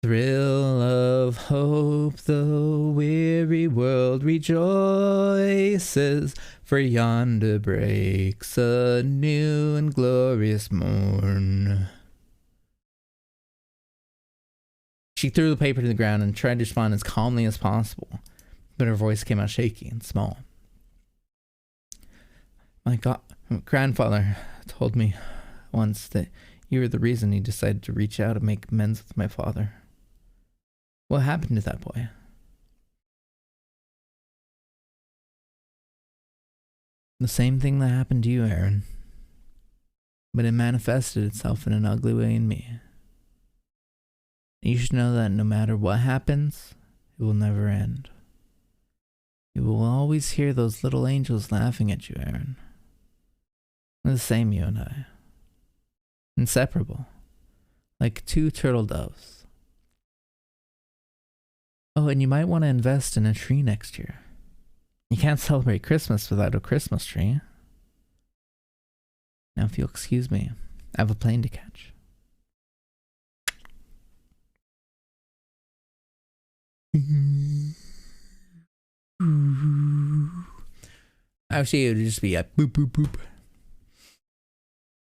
Thrill of hope, the weary world rejoices, for yonder breaks a new and glorious morn. She threw the paper to the ground and tried to respond as calmly as possible, but her voice came out shaky and small. My grandfather told me once that you were the reason he decided to reach out and make amends with my father. What happened to that boy? The same thing that happened to you, Aaron. But it manifested itself in an ugly way in me. You should know that no matter what happens, it will never end. You will always hear those little angels laughing at you, Aaron. They're the same, you and I. Inseparable. Like two turtle doves. Oh, and you might want to invest in a tree next year. You can't celebrate Christmas without a Christmas tree. Now, if you'll excuse me, I have a plane to catch. Actually, it would just be a boop, boop, boop.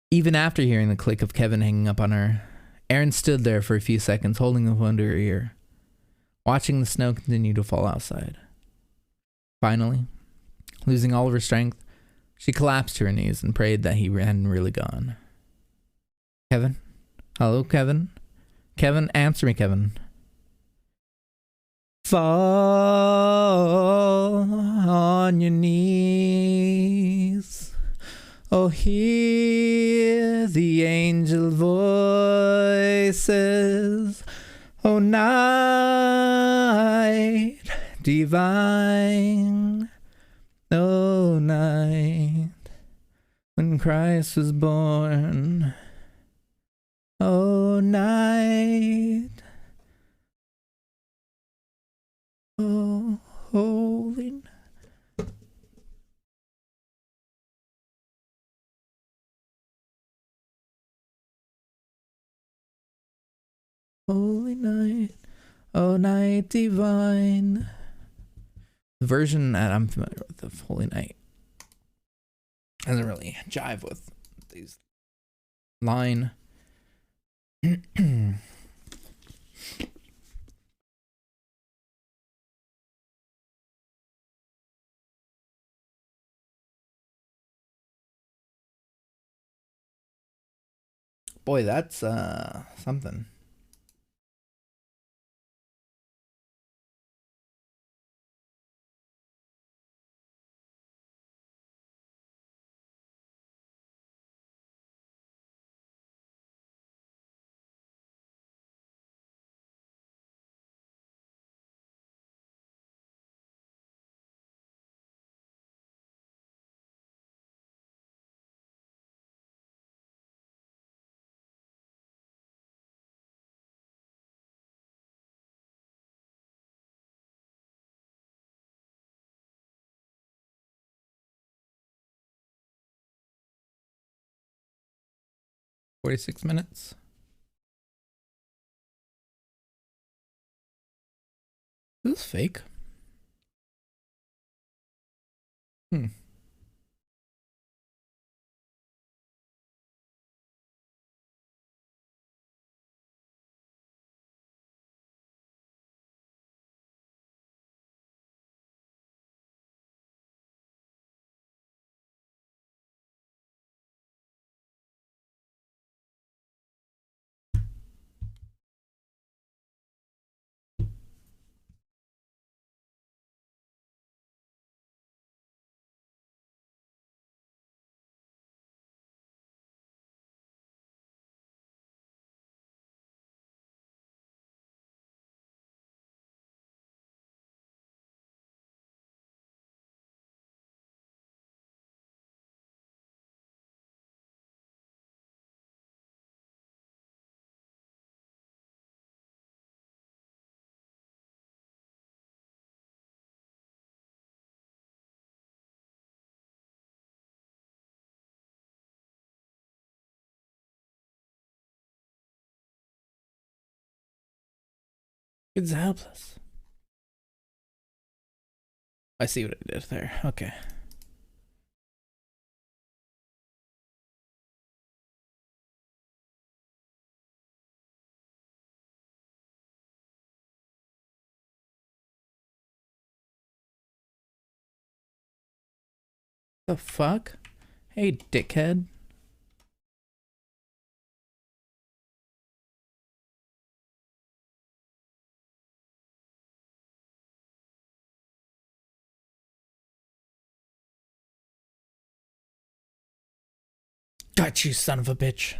Even after hearing the click of Kevin hanging up on her, Erin stood there for a few seconds, holding the phone to her ear, watching the snow continue to fall outside. Finally, losing all of her strength, she collapsed to her knees and prayed that he hadn't really gone. Kevin? Hello, Kevin? Kevin, answer me, Kevin. Fall on your knees. Oh, hear the angel voices. Oh, night divine. Oh, night when Christ was born. Oh, night. Oh, holy. Holy night. Oh, night divine. The version that I'm familiar with of Holy Night doesn't really jive with these line. Boy, that's something. $46 minutes. Is this fake? It's helpless. I see what I did there. Okay. The fuck? Hey, dickhead. Got you, son of a bitch.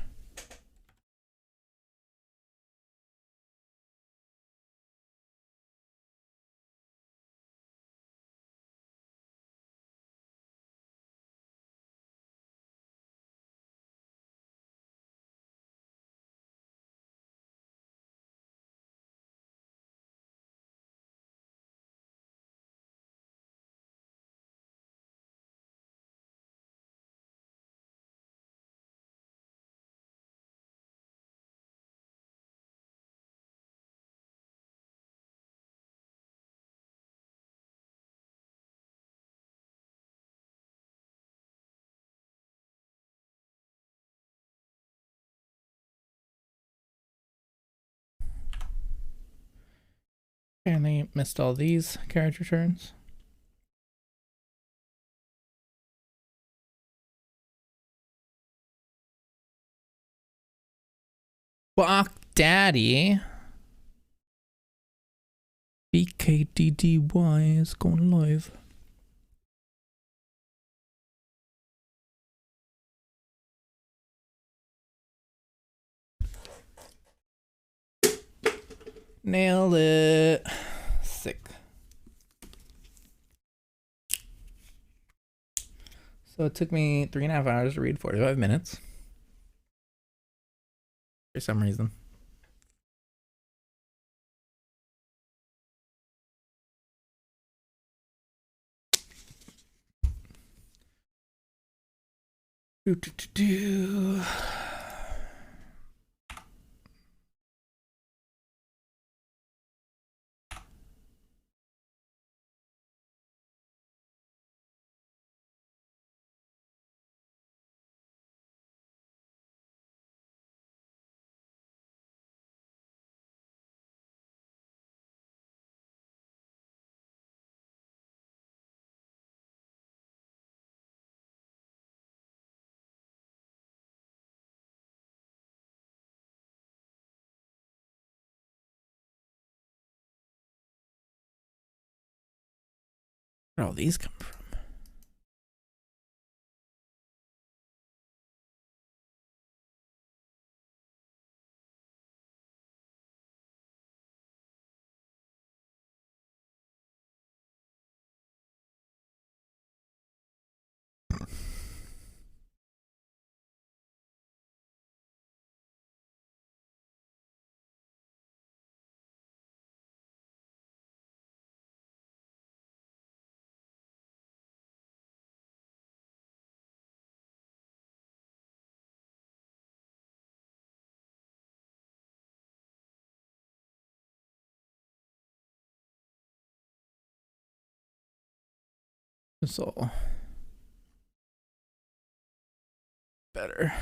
And they missed all these character turns. Fuck daddy. BKDDY is going live. Nailed it. Sick. So it took me 3.5 hours to read 45 minutes. For some reason. Do. Where all these come from? It's all better.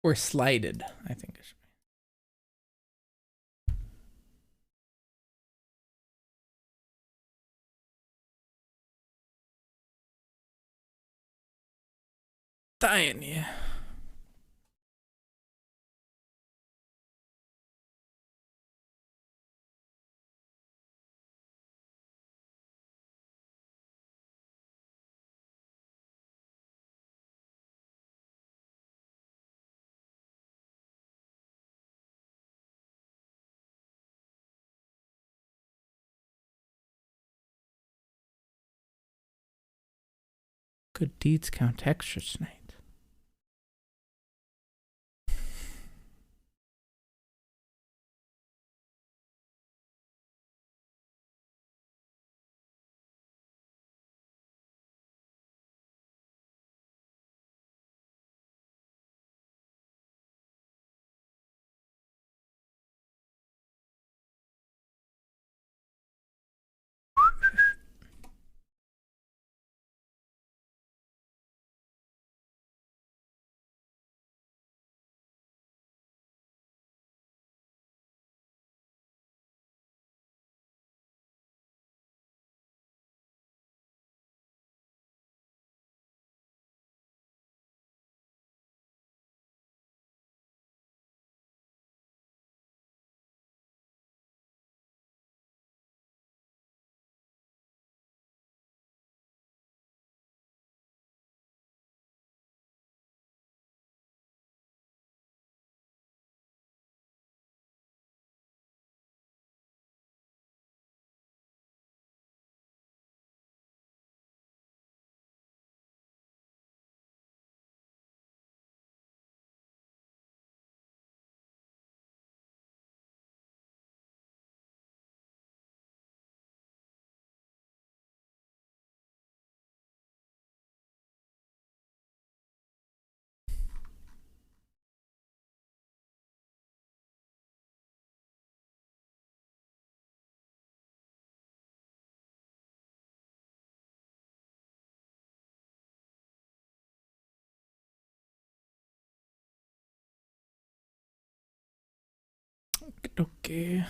Or slighted, I think it should be. Dying, yeah. Good deeds count extra tonight. Okay.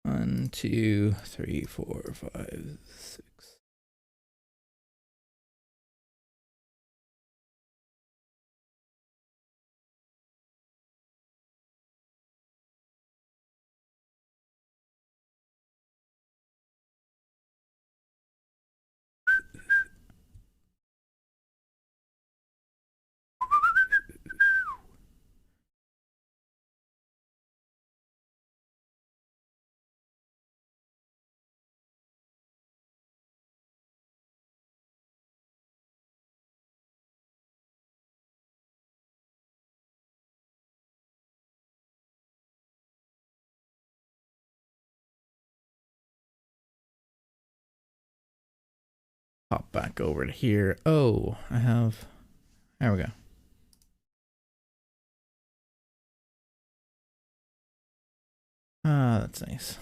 One, two, three, 4, 5, 6. Pop back over to here. Oh, I have. There we go. Ah, that's nice.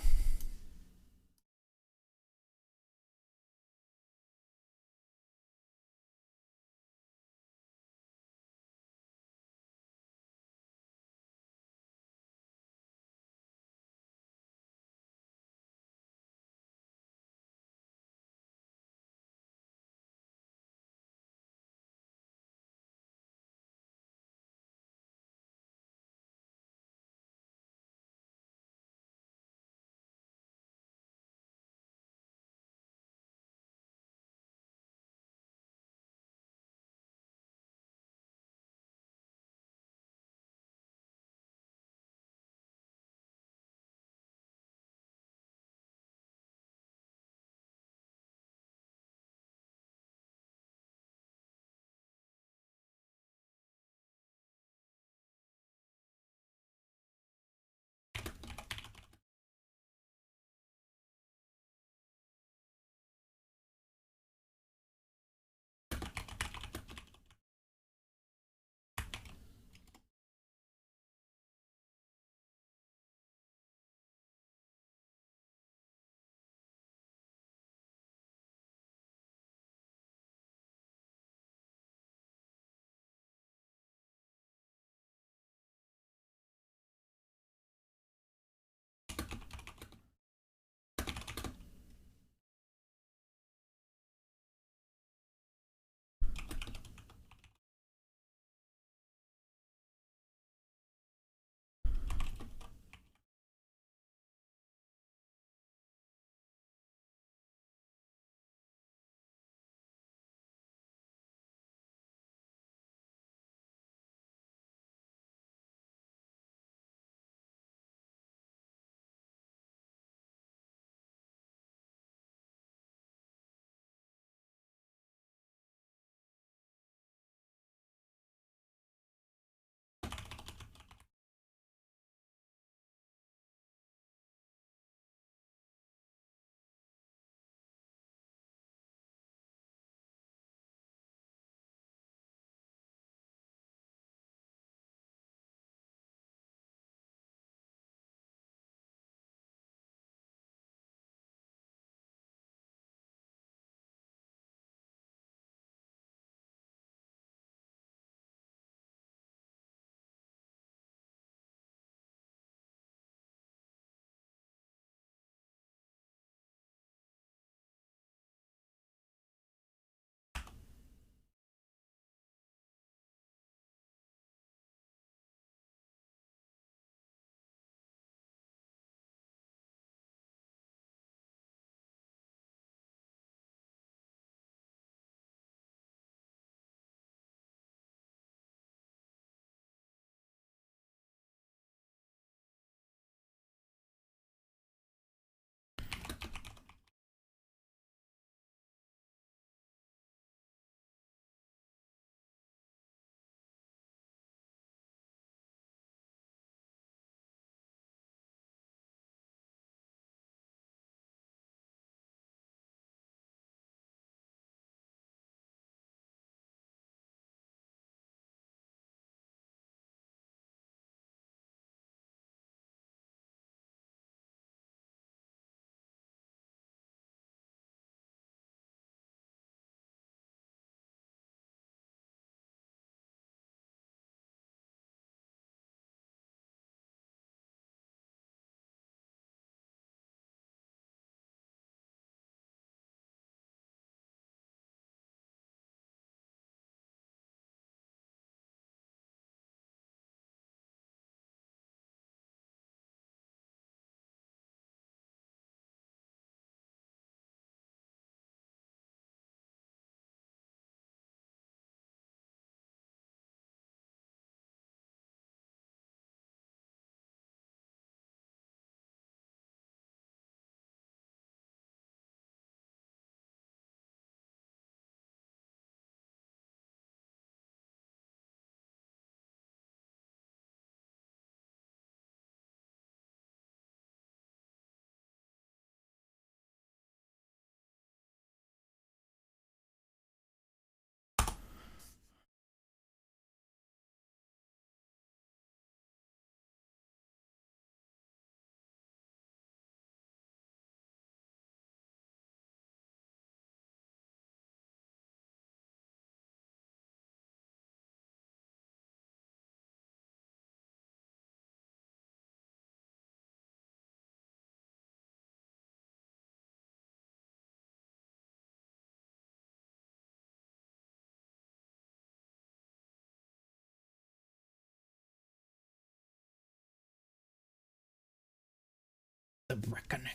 The Reckoning.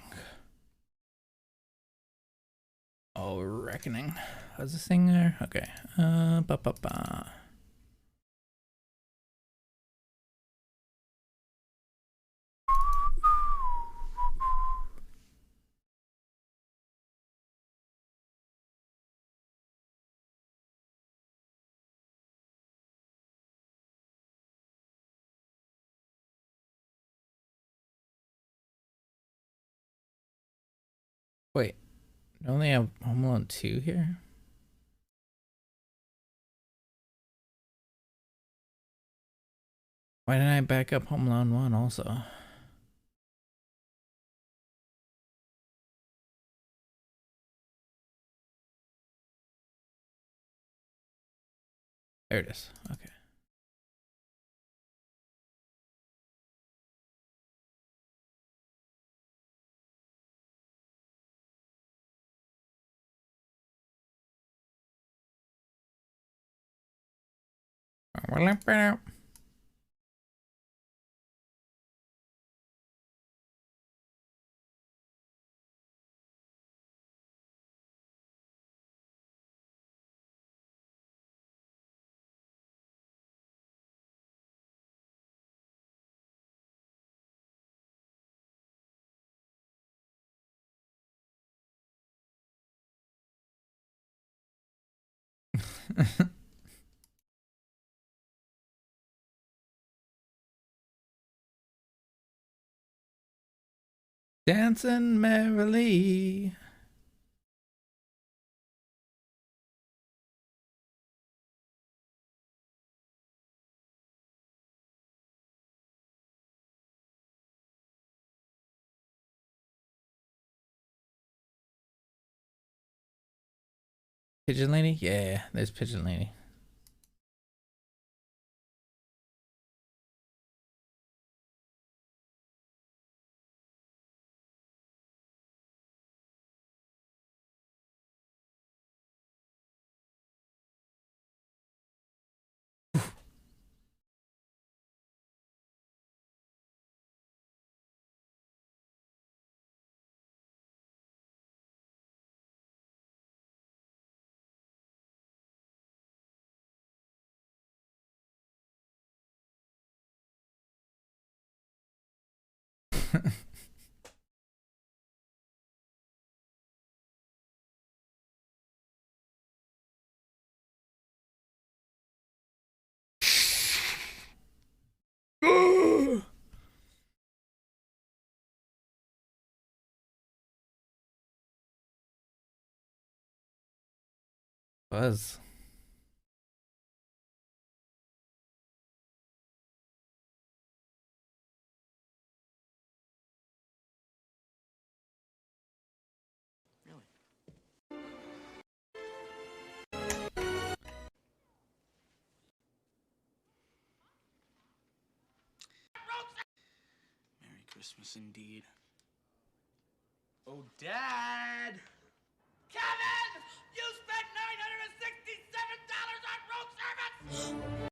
Oh, Reckoning. How's this thing there? Okay. Ba ba ba. Wait, don't they have Home Alone 2 here? Why didn't I back up Home Alone 1 also? There it is. Okay. Dancing merrily. Pigeon Lady? Yeah, there's Pigeon Lady. Buzz. Merry Christmas indeed. Oh, Dad! Kevin! You spent $967 on room service!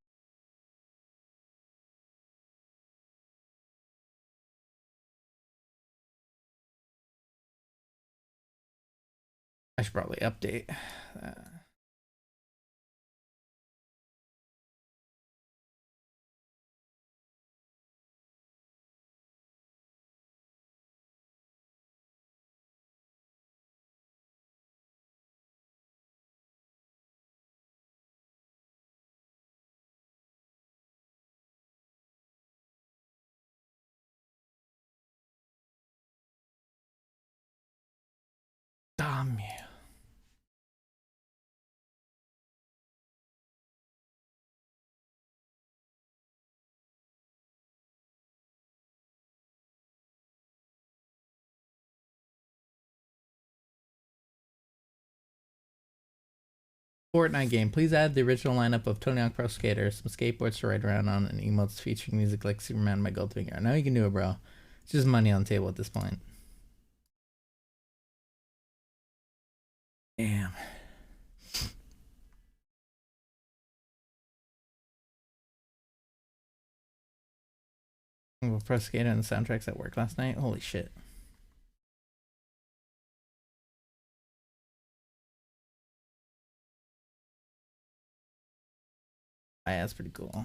I should probably update. Damn you. Fortnite game. Please add the original lineup of Tony Hawk Pro Skater, some skateboards to ride around on, and emotes featuring music like Superman, my gold finger. Now you can do it, bro. It's just money on the table at this point. Damn. Pro Skater and the soundtracks at work last night. Holy shit. that's pretty cool.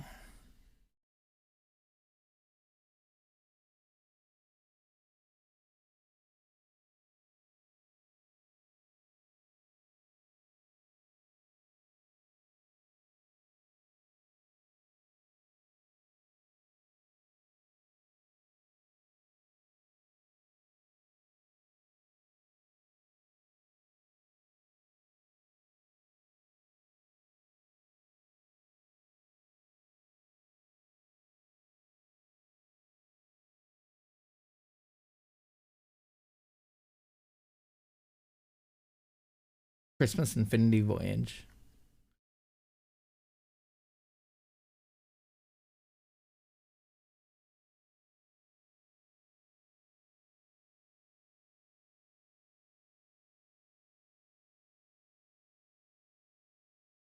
Christmas Infinity Voyage.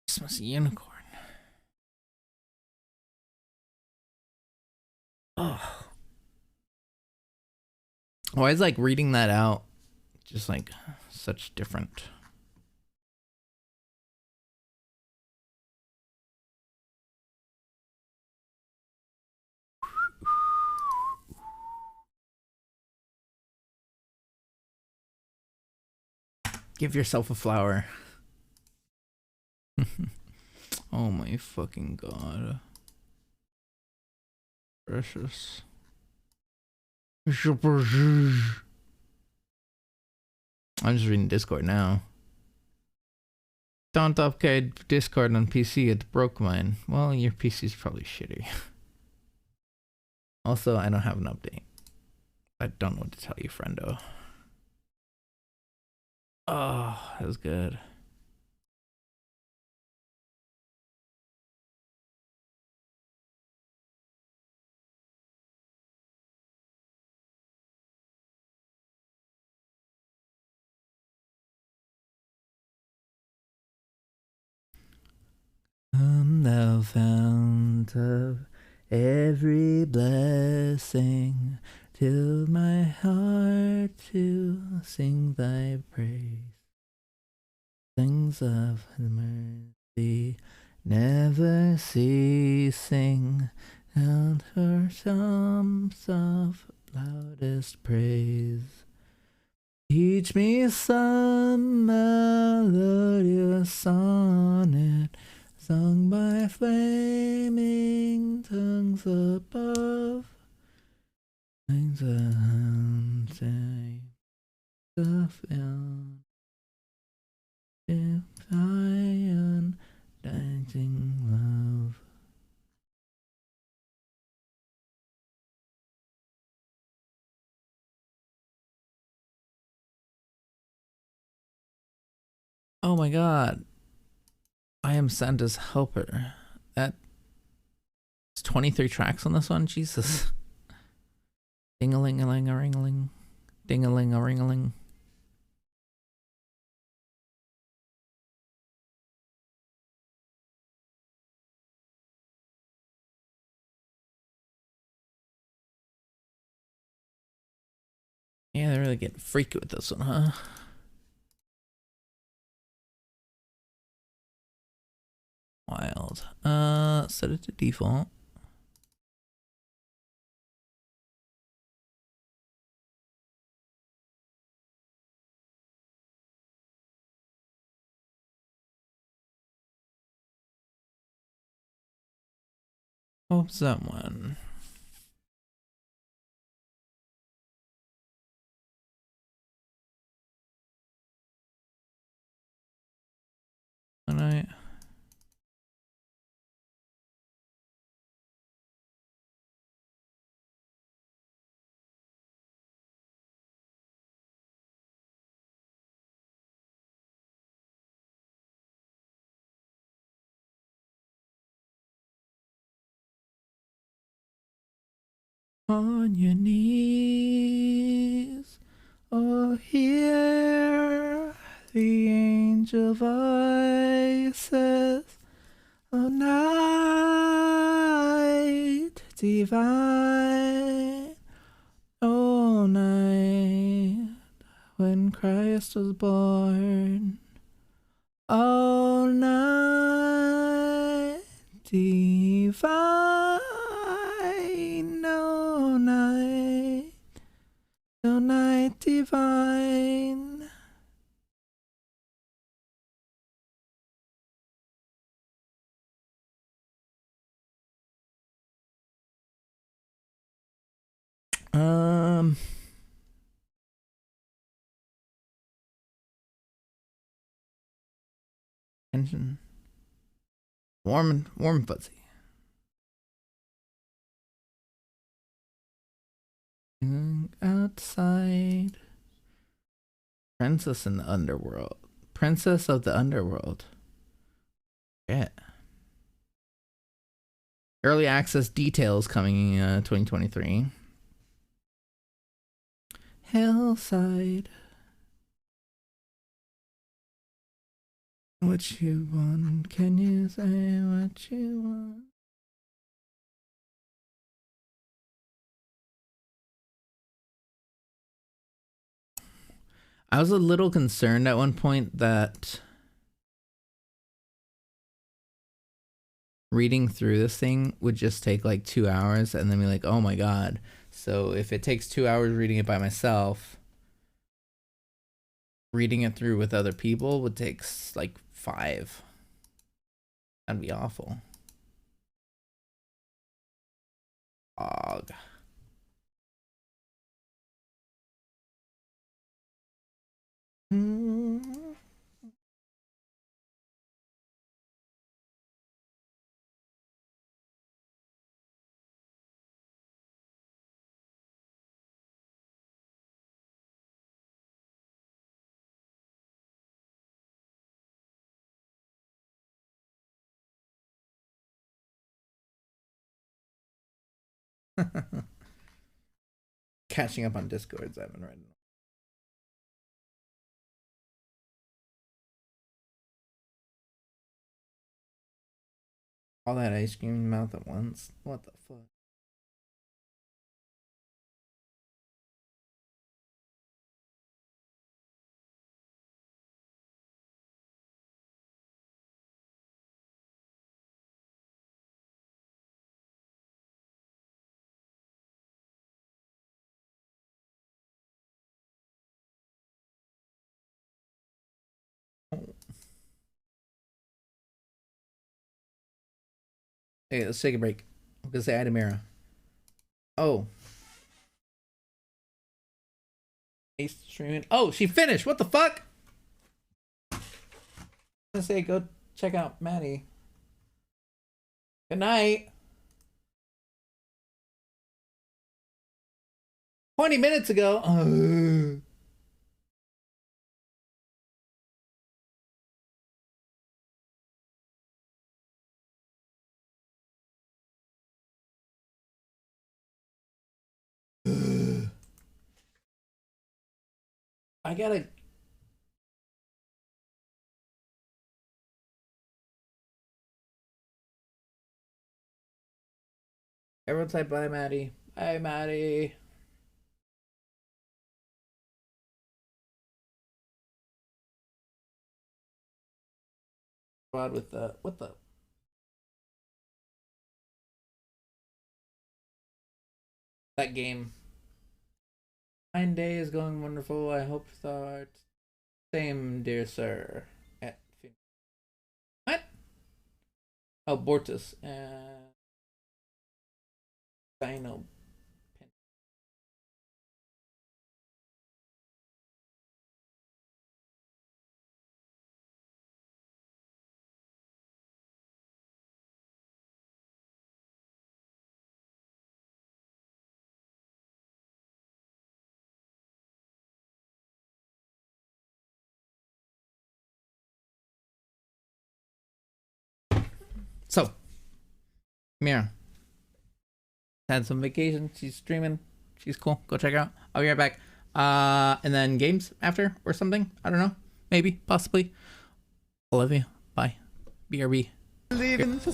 Christmas Unicorn. Oh. Why is like reading that out just like such different? Give yourself a flower. Oh my fucking god. Precious. I'm just reading Discord now. Don't upgrade Discord on PC, it broke mine. Well, your PC's probably shitty. Also, I don't have an update. I don't know what to tell you, friendo. Oh, that was good. I'm thou fount of every blessing, till my heart to sing thy praise. Things of mercy never ceasing, and her psalms of loudest praise. Teach me some melodious sonnet, sung by flaming tongues above. Things of undying love. Oh my god. I am Santa's helper. That's 23 tracks on this one? Jesus. Ding-a-ling-a-ling-a-ring-a-ling. Ding-a-ling-a-ring-a-ling. Yeah, they really get freaky with this one, huh? Wild. Set it to default. Hope someone. Alright. On your knees, oh, hear the angel voices of night divine. Oh, night when Christ was born. Oh, night divine, no night, no night divine. Tension. Warm and fuzzy. Outside. Princess in the underworld. Princess of the underworld. Yeah. Early access details coming in 2023. Hillside. What you want? Can you say what you want? I was a little concerned at one point that reading through this thing would just take like 2 hours and then be like, oh my god. So if it takes 2 hours reading it by myself, reading it through with other people would take like 5. That'd be awful. Og. Catching up on Discords, I haven't read. All that ice cream in your mouth at once? What the fuck? Hey, let's take a break. I'm gonna say Adamira. Oh. Ace streaming. Oh, she finished. What the fuck? I'm gonna say go check out Maddie. Good night. 20 minutes ago. I gotta. Everyone say bye, Maddie. Bye, Maddie. With the what the that game. 9 day is going wonderful. I hope so. Same, dear sir. What? Oh, Bortus. Dino. So, Mira had some vacation. She's streaming. She's cool. Go check her out. I'll be right back. And then games after or something. I don't know. Maybe, possibly. I love you. Bye. BRB. Leaving for